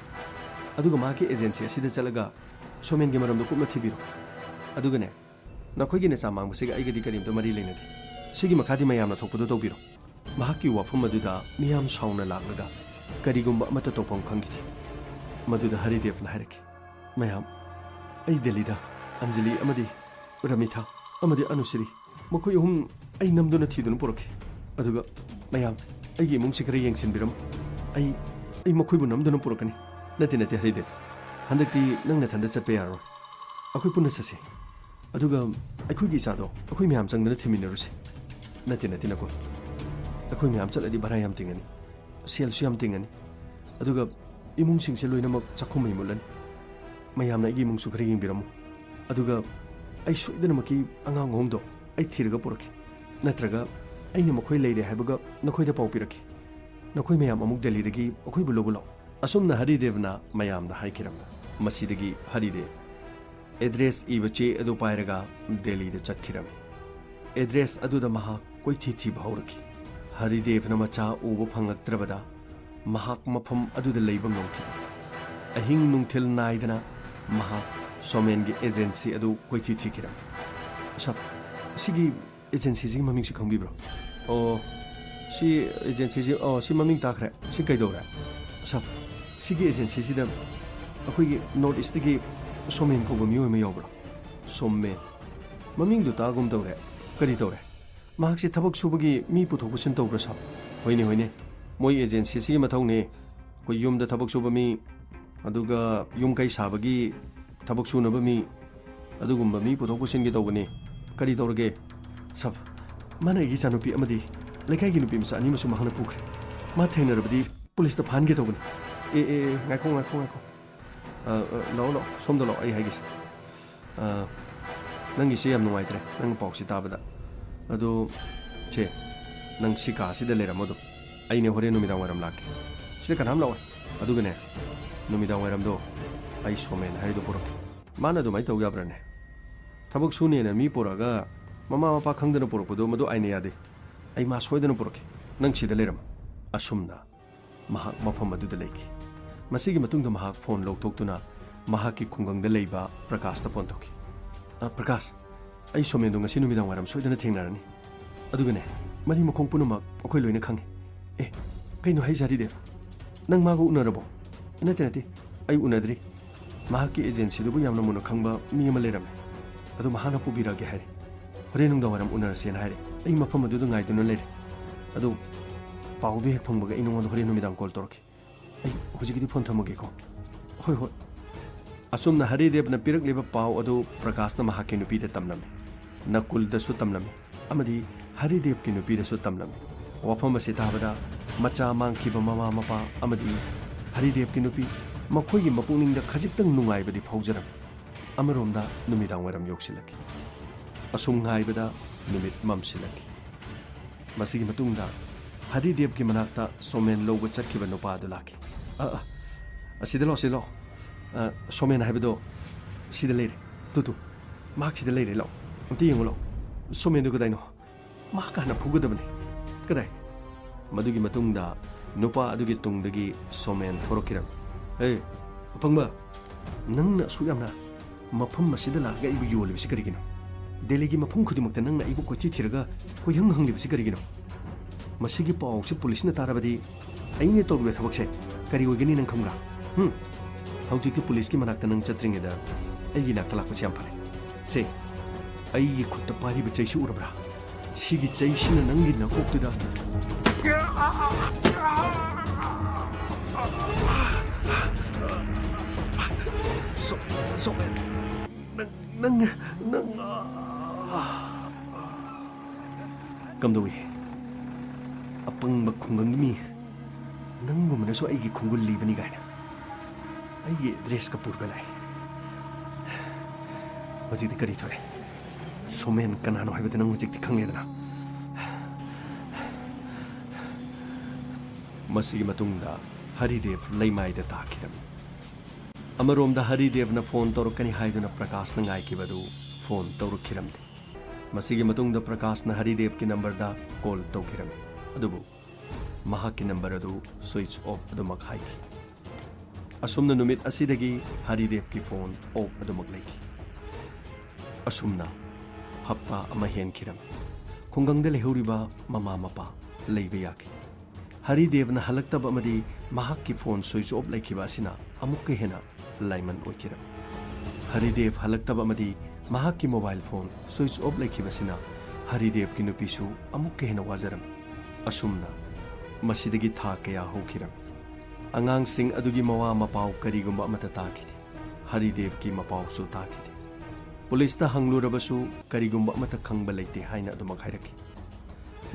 ꯑꯗꯨꯒ ꯃꯍꯥꯛꯀꯤ ꯑꯦꯖꯦꯟꯁꯤ ꯑꯁꯤꯗ ꯆꯠꯂꯒ ꯁꯣꯃꯦꯟꯒꯤ ꯃꯔꯝꯗ ꯀꯨꯞꯅ ꯊꯤꯕꯤꯔꯣ ꯑꯗꯨꯒꯅꯦ ꯅꯈꯣꯏꯒꯤ ꯅꯆꯥ ꯃꯥꯡꯕꯁꯤꯒ ꯑꯩꯒꯗꯤ ꯀꯔꯤꯝꯇ ꯃꯔꯤ ꯂꯩꯅꯗꯦ ꯁꯤꯒꯤ ꯃꯈꯥꯗꯤ ꯃꯌꯥꯝꯅ ꯊꯣꯛꯄꯗꯣ ꯇꯧꯕꯤꯔꯣ ꯃꯍꯥꯛꯀꯤ ꯋꯥꯐꯝ ꯑꯗꯨꯗ ꯃꯤꯌꯥꯝ ꯁꯥꯎꯅ ꯂꯥꯛꯂꯒ ꯀꯔꯤꯒꯨꯝꯕ ꯑꯃꯠꯇ ꯇꯧꯐꯝ ꯈꯪꯈꯤꯗꯦ ꯃꯗꯨꯗ ꯍꯔꯤꯗꯦꯕꯅ ꯍꯥꯏꯔꯛꯈꯤ ꯃꯌꯥꯝ ꯑꯩ ꯗꯦꯜꯂꯤꯗ ꯑꯟꯖꯂꯤ ꯑꯃꯗꯤ ꯔꯃꯤꯊꯥ ꯑꯃꯗꯤ ꯑꯅꯨꯁ꯭ꯔꯤ ꯃꯈꯣꯏ ꯑꯍꯨꯝ ꯑꯩ ꯅꯝꯗꯨꯅ ꯊꯤꯗꯨꯅ ꯄꯨꯔꯛꯈꯤ ꯑꯗꯨꯒ ꯃꯌꯥꯝ ꯑꯩꯒꯤ ꯏꯃꯨꯡꯁꯤ ꯈꯔ ꯌꯦꯡꯁꯤꯟꯕꯤꯔꯝꯃꯨ ꯑꯩ ꯃꯈꯣꯏꯕꯨ ꯅꯝꯗꯨꯅ ꯄꯨꯔꯛꯀꯅꯤ ꯅꯠꯇꯦ ꯍꯔꯤꯗꯦꯕ ꯍꯟꯗꯛꯇꯤ ꯅꯪ ꯅꯊꯟꯗ ꯆꯠꯄ ꯌꯥꯔꯣꯏ ꯑꯩꯈꯣꯏ ꯄꯨꯟꯅ ꯆꯠꯁꯤ ꯑꯗꯨꯒ ꯑꯩꯈꯣꯏꯒꯤ ꯏꯆꯥꯗꯣ ꯑꯩꯈꯣꯏ ꯃꯌꯥꯝ ꯆꯪꯗꯅ ꯊꯤꯃꯤꯟꯅꯔꯨꯁꯤ ꯅꯠꯇꯦ ꯅꯀꯣ ꯑꯩꯈꯣꯏ ꯃꯌꯥꯝ ꯆꯠꯂꯗꯤ ꯚꯔꯥ ꯌꯥꯝ ꯇꯤꯡꯒꯅꯤ ꯁꯦꯜꯁꯨ ꯌꯥꯝ ꯇꯤꯡꯒꯅꯤ ꯑꯗꯨꯒ ꯏꯃꯨꯡꯁꯤꯡꯁꯦ ꯂꯣꯏꯅꯃꯛ ꯆꯥꯛꯈꯨꯝ ꯃꯩ ꯃꯨꯠꯂꯅꯤ ꯃꯌꯥꯝꯅ ꯑꯩꯒꯤ ꯏꯃꯨꯡꯁꯨ ꯈꯔ ꯌꯦꯡꯕꯤꯔꯝꯃꯨ ꯑꯗꯨꯒ ꯑꯩ ꯁꯣꯏꯗꯅꯃꯛꯀꯤ ꯑꯉꯥꯡ ꯑꯍꯨꯝꯗꯣ ꯑꯩ ꯊꯤꯔꯒ ꯄꯨꯔꯛꯈꯤ ꯅꯠꯇ꯭ꯔꯒ ꯑꯩꯅ ꯃꯈꯣꯏ ꯂꯩꯔꯦ ꯍꯥꯏꯕꯒ ꯅꯈꯣꯏꯗ ꯄꯥꯎ ꯄꯤꯔꯛꯈꯤ ꯅꯈꯣꯏ ꯃꯌꯥꯝ ꯑꯃꯨꯛ ꯗꯦꯜꯂꯤꯗꯒꯤ ꯑꯩꯈꯣꯏꯕꯨ ꯂꯧꯕ ꯂꯥꯛꯑꯣ ꯑꯁꯨꯝꯅ ꯍꯔꯤꯗꯦꯕꯅ ꯃꯌꯥꯝꯗ ꯍꯥꯏꯈꯤꯔꯝꯃꯤ ꯃꯁꯤꯗꯒꯤ ꯍꯔꯤꯗꯦꯕ ꯑꯦꯗ꯭ꯔꯦꯁ ꯏꯕ ꯆꯦ ꯑꯗꯨ ꯄꯥꯏꯔꯒ ꯗꯦꯜꯂꯤꯗ ꯆꯠꯈꯤꯔꯝꯃꯤ ꯑꯦꯗ꯭ꯔꯦꯁ ꯑꯗꯨꯗ ꯃꯍꯥꯛ ꯀꯣꯏꯊꯤ ꯊꯤꯕ ꯍꯧꯔꯛꯈꯤ ꯍꯔꯤꯗꯦꯕꯅ ꯃꯆꯥ ꯎꯕ ꯐꯪꯂꯛꯇ꯭ꯔꯕꯗ ꯃꯍꯥꯛ ꯃꯐꯝ ꯑꯗꯨꯗ ꯂꯩꯕ ꯉꯝꯈꯤꯗꯦ ꯑꯍꯤꯡ ꯅꯨꯡꯊꯤꯜ ꯅꯥꯏꯗꯅ ꯃꯍꯥꯛ ꯁꯣꯃꯦꯟꯒꯤ ꯑꯦꯖꯦꯟꯁꯤ ꯑꯗꯨ ꯀꯣꯏꯊꯤ ꯊꯤꯈꯤꯔꯝꯃꯤ ꯁꯥꯔ ꯁꯤꯒꯤ ꯑꯦꯖꯦꯟꯁꯤꯁꯤꯒꯤ ꯃꯃꯤꯡꯁꯤ ꯈꯪꯕꯤꯕ꯭ꯔꯣ ꯁꯤ ꯑꯦꯖꯦꯟꯁꯤꯁꯤ ꯁꯤ ꯃꯃꯤꯡ ꯇꯥꯈ꯭ꯔꯦ ꯁꯤ ꯀꯩꯗꯧꯔꯦ ꯁꯥꯔ ꯁꯤꯒꯤ ꯑꯦꯖꯦꯟꯁꯤꯁꯤꯗ ꯑꯩꯈꯣꯏꯒꯤ ꯅꯣꯔꯠ ꯏꯁꯇꯒꯤ ꯁꯣꯃꯦꯟ ꯀꯧꯕ ꯃꯤꯑꯣꯏ ꯑꯃ ꯌꯥꯎꯕ꯭ꯔꯣ ꯁꯣꯃꯦꯟ ꯃꯃꯤꯡꯗꯨ ꯇꯥꯒꯨꯝ ꯇꯧꯔꯦ ꯀꯔꯤ ꯇꯧꯔꯦ ꯃꯍꯥꯛꯁꯤ ꯊꯕꯛ ꯁꯨꯕꯒꯤ ꯃꯤ ꯄꯨꯊꯣꯛ ꯄꯨꯁꯤꯟ ꯇꯧꯕ꯭ꯔꯥ ꯁꯥꯔ ꯍꯣꯏꯅꯦ ꯃꯣꯏ ꯑꯦꯖꯦꯟꯁꯤꯁꯤꯒꯤ ꯃꯊꯧꯅꯦ ꯑꯩꯈꯣꯏ ꯌꯨꯝꯗ ꯊꯕꯛ ꯁꯨꯕ ꯃꯤ ꯑꯗꯨꯒ ꯌꯨꯝ ꯀꯩ ꯁꯥꯕꯒꯤ ꯊꯕꯛ ꯁꯨꯅꯕ ꯃꯤ ꯑꯗꯨꯒꯨꯝꯕ ꯃꯤ ꯄꯨꯊꯣꯛ ꯄꯨꯁꯤꯟꯒꯤ ꯇꯧꯕꯅꯤ ꯀꯔꯤ ꯇꯧꯔꯒꯦ ꯁꯥꯔ ꯃꯥꯅ ꯑꯩꯒꯤ ꯏꯆꯥꯅꯨꯄꯤ ꯑꯃꯗꯤ ꯂꯩꯀꯥꯏꯒꯤ ꯅꯨꯄꯤ ꯃꯆꯥ ꯑꯅꯤꯃꯁꯨ ꯃꯍꯥꯛꯅ ꯄꯨꯈ꯭ꯔꯦ ꯃꯥ ꯊꯦꯡꯅꯔꯕꯗꯤ ꯄꯨꯂꯤꯁꯇ ꯐꯥꯍꯟꯒꯦ ꯇꯧꯕꯅꯤ ꯉꯥꯏꯈꯣ ꯂꯥꯛꯑꯣ ꯁꯣꯝꯗ ꯂꯥꯛꯑꯣ ꯑꯩ ꯍꯥꯏꯒꯦꯁꯦ ꯅꯪꯒꯤꯁꯦ ꯌꯥꯝ ꯅꯨꯡꯉꯥꯏꯇ꯭ꯔꯦ ꯅꯪ ꯄꯥꯎꯁꯤ ꯇꯥꯕꯗ ꯑꯗꯣ ꯁꯦ ꯅꯪ ꯁꯤ ꯀꯥꯁꯤꯗ ꯂꯩꯔꯝꯃꯣ ꯑꯗꯨꯝ ꯑꯩꯅ ꯍꯣꯔꯦꯟ ꯅꯨꯃꯤꯗꯥꯡ ꯋꯥꯏꯔꯝ ꯂꯥꯛꯀꯦ ꯁꯤꯗ ꯀꯅꯥꯝ ꯂꯥꯛꯑꯣꯏ ꯑꯗꯨꯒꯅꯦ ꯅꯨꯃꯤꯗꯥꯡ ꯋꯥꯏꯔꯝꯗꯣ ꯑꯩ ꯁꯣꯃꯦꯟ ꯍꯥꯏꯔꯤꯗꯣ ꯄꯨꯔꯛꯀꯦ ꯃꯥꯅ ꯑꯗꯨꯃꯥꯏꯅ ꯇꯧ ꯌꯥꯕ꯭ꯔꯅꯦ ꯊꯕꯛ ꯁꯨꯅꯦꯅ ꯃꯤ ꯄꯨꯔꯛꯑꯒ ꯃꯃꯥ ꯃꯄꯥ ꯈꯪꯗꯅ ꯄꯨꯔꯛꯄꯗꯣ ꯃꯗꯨ ꯑꯩꯅ ꯌꯥꯗꯦ ꯑꯩ ꯃꯥ ꯁꯣꯏꯗꯅ ꯄꯨꯔꯛꯀꯦ ꯅꯪ ꯁꯤꯗ ꯂꯩꯔꯝꯃꯣ ꯑꯁꯨꯝꯅ ꯃꯍꯥꯛ ꯃꯐꯝ ꯑꯗꯨꯗ ꯂꯩꯈꯤ ꯃꯁꯤꯒꯤ ꯃꯇꯨꯡꯗ ꯃꯍꯥꯛ ꯐꯣꯟ ꯂꯧꯊꯣꯛꯇꯨꯅ ꯃꯍꯥꯛꯀꯤ ꯈꯨꯡꯒꯪꯗ ꯂꯩꯕ ꯄ꯭ꯔꯀꯥꯁꯇ ꯐꯣꯟ ꯇꯧꯈꯤ ꯄ꯭ꯔꯀꯥꯁ ꯑꯩ ꯁꯣꯃꯦꯟꯗꯣ ꯉꯁꯤ ꯅꯨꯃꯤꯗꯥꯡ ꯋꯥꯏꯔꯝ ꯁꯣꯏꯗꯅ ꯊꯦꯡꯅꯔꯅꯤ ꯑꯗꯨꯒꯅꯦ ꯃꯔꯤ ꯃꯈꯣꯡ ꯄꯨꯝꯅꯃꯛ ꯑꯩꯈꯣꯏ ꯂꯣꯏꯅ ꯈꯪꯉꯤ ꯀꯩꯅꯣ ꯍꯥꯏꯖꯔꯤꯗꯦ ꯅꯪ ꯃꯥꯒ ꯎꯅꯔꯕꯣ ꯅꯠꯇꯦ ꯑꯩ ꯎꯅꯗ꯭ꯔꯤ ꯃꯍꯥꯛꯀꯤ ꯑꯦꯖꯦꯟꯁꯤꯗꯨꯕꯨ ꯌꯥꯝꯅ ꯃꯨꯟꯅ ꯈꯪꯕ ꯃꯤ ꯑꯃ ꯂꯩꯔꯝꯃꯦ ꯑꯗꯨ ꯃꯍꯥꯛꯅ ꯄꯨꯕꯤꯔꯛꯑꯒꯦ ꯍꯥꯏꯔꯦ ꯍꯣꯔꯦꯟ ꯅꯨꯡꯗꯥꯡ ꯋꯥꯏꯔꯝ ꯎꯅꯔꯁꯦꯅ ꯍꯥꯏꯔꯦ ꯑꯩ ꯃꯐꯝ ꯑꯗꯨꯗ ꯉꯥꯏꯗꯨꯅ ꯂꯩꯔꯦ ꯑꯗꯨ ꯄꯥꯎꯗꯨ ꯍꯦꯛ ꯐꯪꯕꯒ ꯑꯩ ꯅꯉꯣꯟꯗ ꯍꯣꯔꯦꯟ ꯅꯨꯃꯤꯗꯥꯡ ꯀꯣꯜ ꯇꯧꯔꯛꯀꯦ ꯑꯩ ꯍꯧꯖꯤꯛꯀꯤꯗꯤ ꯐꯣꯟ ꯊꯝꯃꯒꯦꯀꯣ ꯍꯣꯏ ꯑꯁꯨꯝꯅ ꯍꯔꯤꯗꯦꯕꯅ ꯄꯤꯔꯛꯂꯤꯕ ꯄꯥꯎ ꯑꯗꯨ ꯄ꯭ꯔꯀꯥꯁꯅ ꯃꯍꯥꯛꯀꯤ ꯅꯨꯄꯤꯗ ꯇꯝꯂꯝꯃꯤ ꯅꯀꯨꯜꯗꯁꯨ ꯇꯝꯂꯝꯃꯤ ꯑꯃꯗꯤ ꯍꯔꯤꯗꯦꯕꯀꯤ ꯅꯨꯄꯤꯗꯁꯨ ꯇꯝꯂꯝꯃꯤ ꯋꯥꯐꯝ ꯑꯁꯤ ꯇꯥꯕꯗ ꯃꯆꯥ ꯃꯥꯡꯈꯤꯕ ꯃꯃꯥ ꯃꯄꯥ ꯑꯃꯗꯤ Haridev ki nupi makhoi gi mapungning da khajitang nungai badi phaujaram amarom da numidang waram yoksilaki asum ngai bada numit mamsilaki masigi matung da Haridev ki manakta somen logo chakkiba nupa du laki asidalo somen haibado sida leire tu mak sida leire lo amti yenglo somen du kadai no mak kana phugudabani kadai madugi matung da nupa adugi tungdagi somen thorokiram hey apangba nangna suyamna mafam masida laga ibu yolibisi karigino deligi mafam khudimukta nangna ibu kochi thiraga koyang hanglibisi karigino masigi pawse pulisna tarabadi aine togbe thabakse kari ogini nang khamra hauji police की मनाक्ता नंग चत्रिंगेदा अगी नाक्ता लाको छ्याम फरे से अगी खुट्टा पारी बचैसु उरब्रा सिगी चैसिना नंगी नकोक्तुदा so nang kamdoi apang bakhungang mi nang gumna so aigi khungul libani gaina ai dress ka purba lai wajid kari thore somen kanano haibada nang wajid khangledana masigi matungda Haridev laimai da takiram amarom da Haridev na phone torokani haiduna Prakash na ngai kibadu phone torokhiram masigi matungda Prakash na Haridev ki number da call tokiram adubu mahak ki number adu switch off adu makhai asumna numit asidagi Haridev ki phone off adumak leki asumna hapta ama hen khiram khungangda lehuriba mama mapa leibe yaki Haridev na halaktaba amadi mahak ki phone switch off lekiba asina amuk hena laiman oikiram Haridev halaktaba amadi mahak ki mobile phone switch off lekiba asina Haridev ki nupisu amuk hena wajaram asumna masidagi tha kaya hokiram angang sing adugi mawa mapau karigumba amata takidi Haridev ki mapau su takidi police ta hanglurabasu karigumba amata khangba leite haina adumak hairaki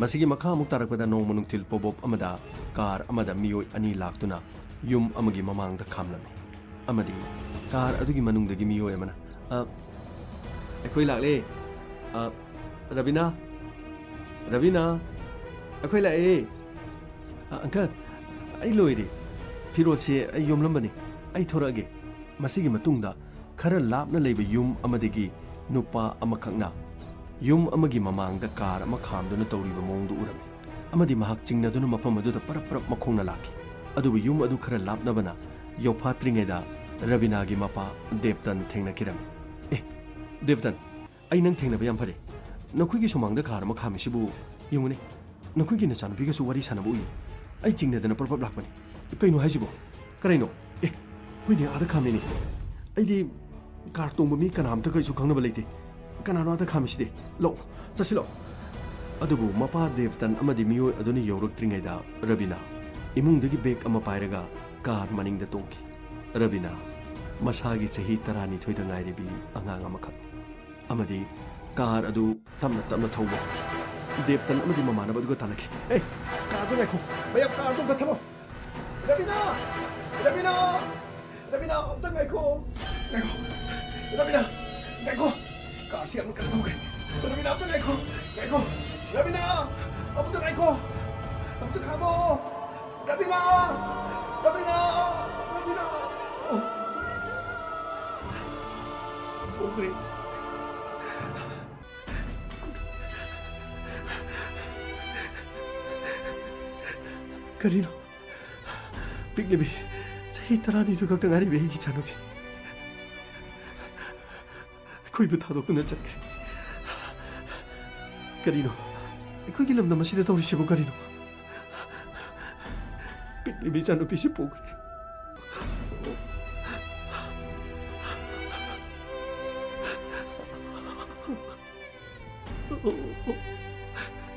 masigi makha amuk tarakpada nong manung til pobop amada car amada miyoi ani laktuna yum amagi mamang da khamlame amadi car adugi manung dagi miyoi amana ekoi lakle Ravina ekoi la uncle ai loire फिरोचे आई योमलंबनी आई थोरगे मसिगी मतुंगदा खरा लापना लेबे yum अमदगी नुपा अमखंगना yum अमगी ममांगदा car अमा खामदुना तौरीबा मोंगदु उरमे अमदी महक चिंगनदुना मफम अदुदा परप मखोंगना lucky अदुबु yum अदु खरा लापनबना योफात्रिंगेदा रविनागी मपा देवतन थेंगनकिरम देवतन आई नंग थेंगनबा याम फरे नखुगी सुमांगदा car अमा खामिसिबु युंगने नखुगी नचानबिगसु वारी सानबु इ आई चिंगनदना परप लाखबनी कहीं हाइजिबो करेनो हुईने आदा खामेनी अइदि कार तोंब मी कनामता कइसु खंगनब लेते कनानो आदा खामिसिदे लो चसिलो अदुबु मपा देवतन अमदि मियोय अदुनि यौरक्त्रिङैदा रविना इमुंगदगी बेग अमा पाइरगा कार मनिंगदा तोंकी रविना मसागी चही 12 दा ngairibi angang amakha amadi car अदु तमना थौबो देवतन अमदि ममानब अदुगा तानकी कार दो देखो भैया कार तो थलो Ravina, ông tengah ikut. Ravina, kasih aku kata tuh. Ravina, ông tengah ikut. Ravina, ông tengah ikut. Ông tengah kamu. Ravina. Oh, Putri. Karino. Biglebi, saya terani juga dengan hari ini Janobi. Kau ibu tahu aku nak cakap. Karino, kau gilam nama sih tahu siapa Karino. Biglebi Janobi si pogri.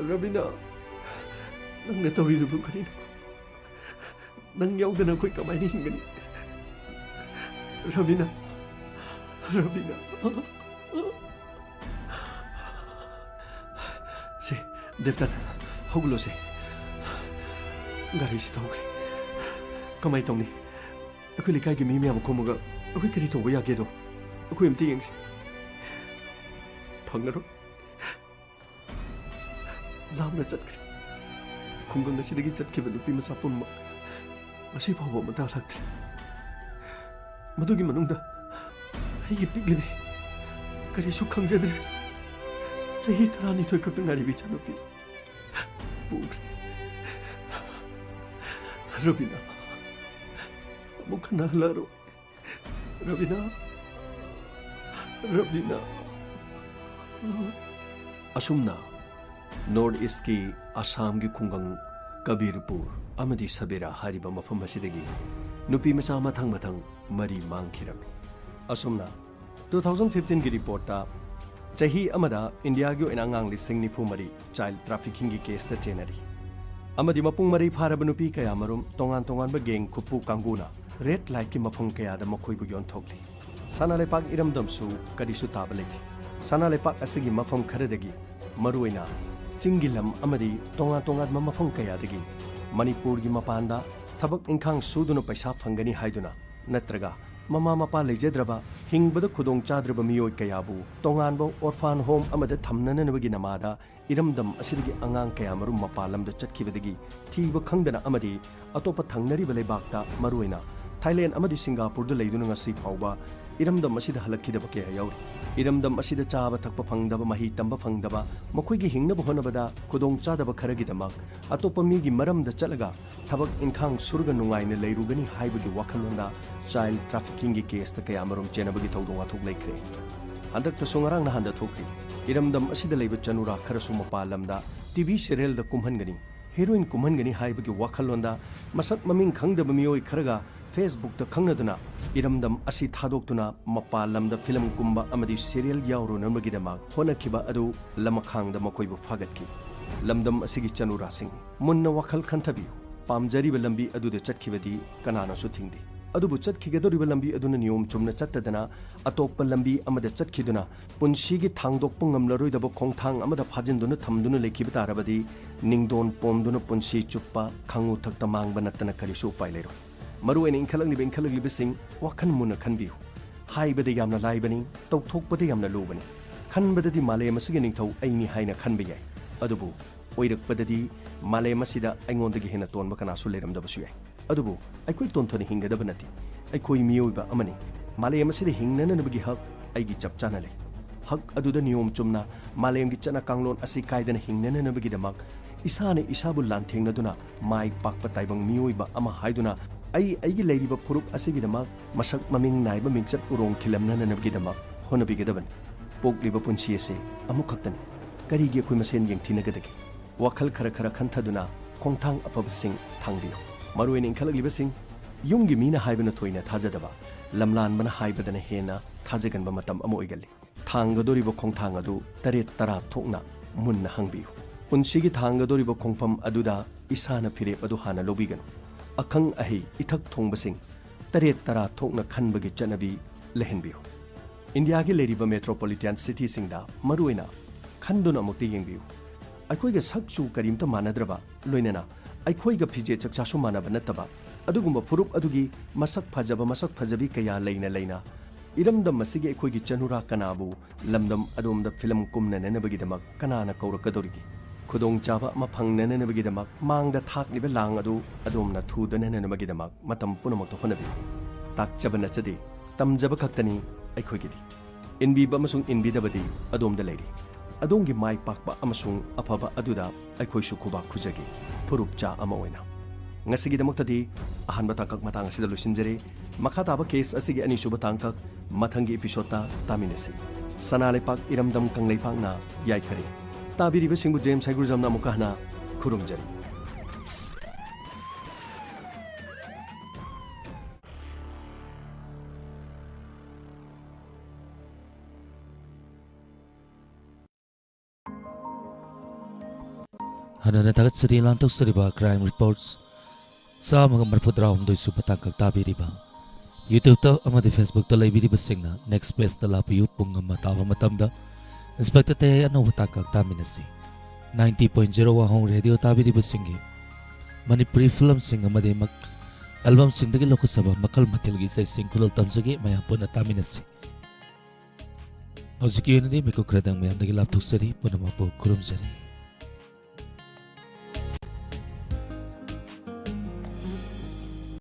Ravina, nang tahu itu bu Karino. Nang yaudana ko'y kamay ni hingani. Ravina. Si, Devtan, hugulo si. Gari si tawagri. Kamay tong ni, ꯑꯩꯈꯣꯏ ꯂꯩꯀꯥꯏꯒꯤ ꯃꯤ ꯃꯌꯥꯝ ꯈꯣꯝꯃꯒ ꯑꯩꯈꯣꯏ ꯀꯔꯤ ꯇꯧꯕ ꯌꯥꯒꯦꯗꯣ ꯑꯩꯈꯣꯏ ꯑꯝꯇ ꯌꯦꯡꯁꯤ ꯐꯪꯉꯔꯣꯏ ꯂꯥꯞꯅ ꯆꯠꯈ꯭ꯔꯦ ꯈꯨꯡꯒꯪ ꯑꯁꯤꯗꯒꯤ ꯆꯠꯈꯤꯕ ꯅꯨꯄꯤ ꯃꯆꯥ ꯄꯨꯝꯅꯃꯛ ꯉꯁꯤ ꯐꯥꯎꯕ ꯑꯃꯠꯇ ꯍꯜꯂꯛꯇ꯭ꯔꯤ ꯃꯗꯨꯒꯤ ꯃꯅꯨꯡꯗ ꯑꯩꯒꯤ ꯄꯤꯛꯂꯤꯕꯤ ꯀꯔꯤꯁꯨ ꯈꯪꯖꯗ꯭ꯔꯦ ꯆꯍꯤ 12 ꯈꯛꯇ ꯉꯥꯏꯔꯤꯕ ꯏꯆꯥꯅꯨꯄꯤ ꯄꯨꯈ꯭ꯔꯦ ꯔꯕꯤꯅꯥ ꯑꯃꯨꯛ ꯍꯟꯅ ꯍꯜꯂꯛꯑꯔꯣꯏ रबीना असुमना नॉर्थ ईस्ट की आसाम की खुंगंग कबीरपुर अमदी सबेरा हारिबा मफम असिदगी नुपी मचा मथंग मथंग मरी मांगखिरमी असुमना 2015 की रिपोर्ट ता चाही अमदा इंडिया की इनांगांग लिसिंग निफु मरी चाइल्ड ट्रैफिकिंग की केस ता चेनरी अमदी मपुंग मरी फारब नुपी कया मरुम तोंगान तोंगान बा गेंग खुपु कांगुना रेड लाइट की मफम कया दा मखोइबु योंथोकली सानालेपाक इरमदमसु कदिसु ताबा लेथि सानालेपाक असगी मफम खरदगी मरुइना चिंगी लम अमदी तोंगा तोंगा मफम कयादगी मणिपुर की मपानदा थबक इंखांग सुदुना पैसा फंगनी हाइदुना नत्रगा ममा मपा लेजद्रबा हिंगबद खुदोंग चाद्रबा मियोय कयाबु तोंगानबो ऑर्फान होम अमद थमननबगी नमादा इरमदम असिदगी अंगांग कयामरु मपालमद चटखिबदगी थीब खंगदना अमदी अतोप थंगनरी बलेबाकता मरुइना थाईलैंड अमदी सिंगापुर द लेदुना ngasi फावबा इरमदम असिद हलक्खिदब के याउरी इरमदम असिद चाबा थकप फंगदब मही तंब फंगदब मखोइगी हिंगनब होनबदा खुदोंग चादब खरगिदमक अतोप मीगी मरमद चलगा थबक इनखांग सुरग नुंगाइने लेरुगनी हाइबगी वखलोंदा चाइल्ड ट्रैफिकिंग की केस त कयामरुम चेनबगी थौदोंग वाथोक लेखरे हंदक त सोंगरांग नहांद थोकरी इरमदम असिद लेब चनुरा खरसु मपालमदा टीवी सीरियल द कुमहनगनी हीरोइन कुमहनगनी हाइबगी वखलोंदा मसक ममिंग खंगदब मियोय खरगा फेसबुक द खंगदुना इरमदम असि थादोक्तुना मपालमद फिल्म कुंबा अमदी सीरियल यावरो नमगिदमा होनखिबा अदु लमखांगद मखोइबु फागतकी लमदम असिगी चनुरा सिंह मुन्न वखल खंथबी पामजरीब लंबी अदुद चटखिबदी कनानासु थिंगदी अदुबु चटखिगदोरिबा लंबी अदुना नियम चुमना चत्तदना अतोप लंबी अमद चटखिदुना पुंसीगी थांगदोकपु ngamlaroi खोंथांग अमद फाजिनदुना थमदुना लेखिबा तारबदी निंगदोन पोमदुना पुंसी चुप्पा खंगु थक्ता मांगबा नत्तना करिसु उपाय लेरो मरुएन इंखलंगलिबिसिंग वाखन मुना खनबियु हाइबदे यामना लाइबनी तौथोकपदे यामना लोबनी खनबददी मालेम असुगी निंगथौ अइनी हाइना खनबे याय अदुबु ओइरकपददी मालेम असिदा अइंगोंदगी हेना तोनबा कनासु लेरमदबसु याय अदुबु अइखोइ तोनथोनि हिंगदब नति अइखोइ मियोइबा अमनी मालेम असिदा हिंगननबगी हक अइगी चपचाना ले हक अदुदा नियम चुमना मालेमगी चना कांगलोन असि कायदना हिंगननबगीदमक इसाने इसाबु लांथेंगनदुना माइ पाकपा ताइबंग मियोइबा अमा हाइदुना अꯩꯒꯤ ꯂꯩꯔꯤꯕ ꯐꯨꯔꯨꯞ ꯑꯁꯤꯒꯤꯗꯃꯛ ꯃꯁꯛ ꯃꯃꯤꯡ ꯅꯥꯏꯕ ꯃꯤꯡꯆꯠ ꯎꯔꯣꯡ ꯈꯤꯜꯂꯝꯅꯅꯕꯒꯤꯗꯃꯛ ꯍꯣꯠꯅꯕꯤꯒꯗꯕꯅꯤ ꯄꯣꯛꯂꯤꯕ ꯄꯨꯟꯁꯤ ꯑꯁꯤ ꯑꯃꯨꯛꯈꯛꯇꯅꯤ ꯀꯔꯤꯒꯤ ꯑꯩꯈꯣꯏ ꯃꯁꯦꯟ ꯌꯦꯡꯊꯤꯅꯒꯗꯒꯦ ꯋꯥꯈꯜ ꯈꯔ ꯈꯔ ꯈꯟꯊꯗꯨꯅ ꯈꯣꯡꯊꯥꯡ ꯑꯐꯕꯁꯤꯡ ꯊꯥꯡꯕꯤꯌꯨ ꯃꯔꯨꯑꯣꯏꯅ ꯏꯟꯈꯠꯂꯛꯂꯤꯕꯁꯤꯡ ꯌꯨꯝꯒꯤ ꯃꯤꯅ ꯍꯥꯏꯕꯅ ꯊꯣꯏꯅ ꯊꯥꯖꯗꯕ ꯂꯝꯂꯥꯟꯕꯅ ꯍꯥꯏꯕꯗꯅ ꯍꯦꯟꯅ ꯊꯥꯖꯒꯟꯕ ꯃꯇꯝ ꯑꯃ ꯑꯣꯏꯒꯜꯂꯤ ꯊꯥꯡꯒꯗꯣꯔꯤꯕ ꯈꯣꯡꯊꯥꯡ ꯑꯗꯨ 8-10 ꯊꯣꯛꯅ ꯃꯨꯟꯅ ꯍꯪꯕꯤꯌꯨ ꯄꯨꯟꯁꯤꯒꯤ ꯊꯥꯡꯒꯗꯣꯔꯤꯕ ꯈꯣꯡꯐꯝ ꯑꯗꯨꯗ ꯏꯁꯥꯅ ꯐꯤꯔꯦꯞ ꯑꯗꯨ ꯍꯥꯟꯅ ꯂꯧꯕꯤꯒꯅꯨ अखंग अहि इथक थोंबसिंग 8-10 थोकना खनबगी चनबी लेहनबियु इंडिया की लेरिबा मेट्रोपॉलिटन सिटी सिंगदा मरुइना खंदुना मुक्ति येंबियु अखोइगा सकचु करीमता मानद्रबा लोइनना अखोइगा फिजे चकचासु मानबा नतबा अदुगुंबा फुरुप अदुगी मसक फजबी कया लेना इरमदम मसिगे अखोइगी चनुरा कनाबु लमदम अदोमदा फिल्म कुमना ननबगीदमक कनाना कौरकदोरिगी खुदोंग चाबा अमा फंगननबगीदमक मांगदा थाकलिबा लांग अदु अदोमना थुदनननबगीदमक मतम पुनमक होनबि ताकचबा नचदि तमजबा खक्तनी अखोइगिदि इनबीबा अमसुंग इनबीदबदि अदोमदा लेरि अदोंगी माइ पाकबा अमसुंग अफबा अदुदा अखोइसु खुबा खुजगी फुरुपचा अमा ओइना ngasigidamoktadi ahanba tangkak matang asida lusinjere makha taba case asigi ani suba tangkak mathangi episode ta taminasi sanalepak iramdam kangleipak na yaikhari tabiriba singbu james haigurjamna mukahna khurumjari Hanana tagat sari lantok sariba crime reports sa mga marpudra humdoy subata kagtabiriba YouTube ta amadi Facebook ta laibiriba singna next place ta lapiyu punga matawa matamda inspector te ano wata kagtaminasi 90.0 hong radio tabiriba singi Manipuri film sing amadi mag ꯑꯦꯜꯕꯝꯁꯤꯡꯗꯒꯤ ꯂꯧꯈꯠꯆꯕ ꯃꯈꯜ ꯃꯊꯦꯜꯒꯤ ꯏꯁꯩꯁꯤꯡ ꯈꯨꯗꯣꯜ ꯇꯝꯖꯒꯦ ꯃꯌꯥꯝ ꯄꯨꯟꯅ ꯇꯥꯃꯤꯟꯅꯁꯤ ꯍꯧꯖꯤꯛꯀꯤ ꯑꯣꯏꯅꯗꯤ ꯃꯤꯀꯨꯞ ꯈꯔꯗꯪ ꯃꯌꯥꯝꯗꯒꯤ ꯂꯥꯞꯊꯣꯛꯆꯔꯤ ꯄꯨꯝꯅꯃꯛꯄꯨ ꯈꯨꯔꯨꯝꯖꯔꯤ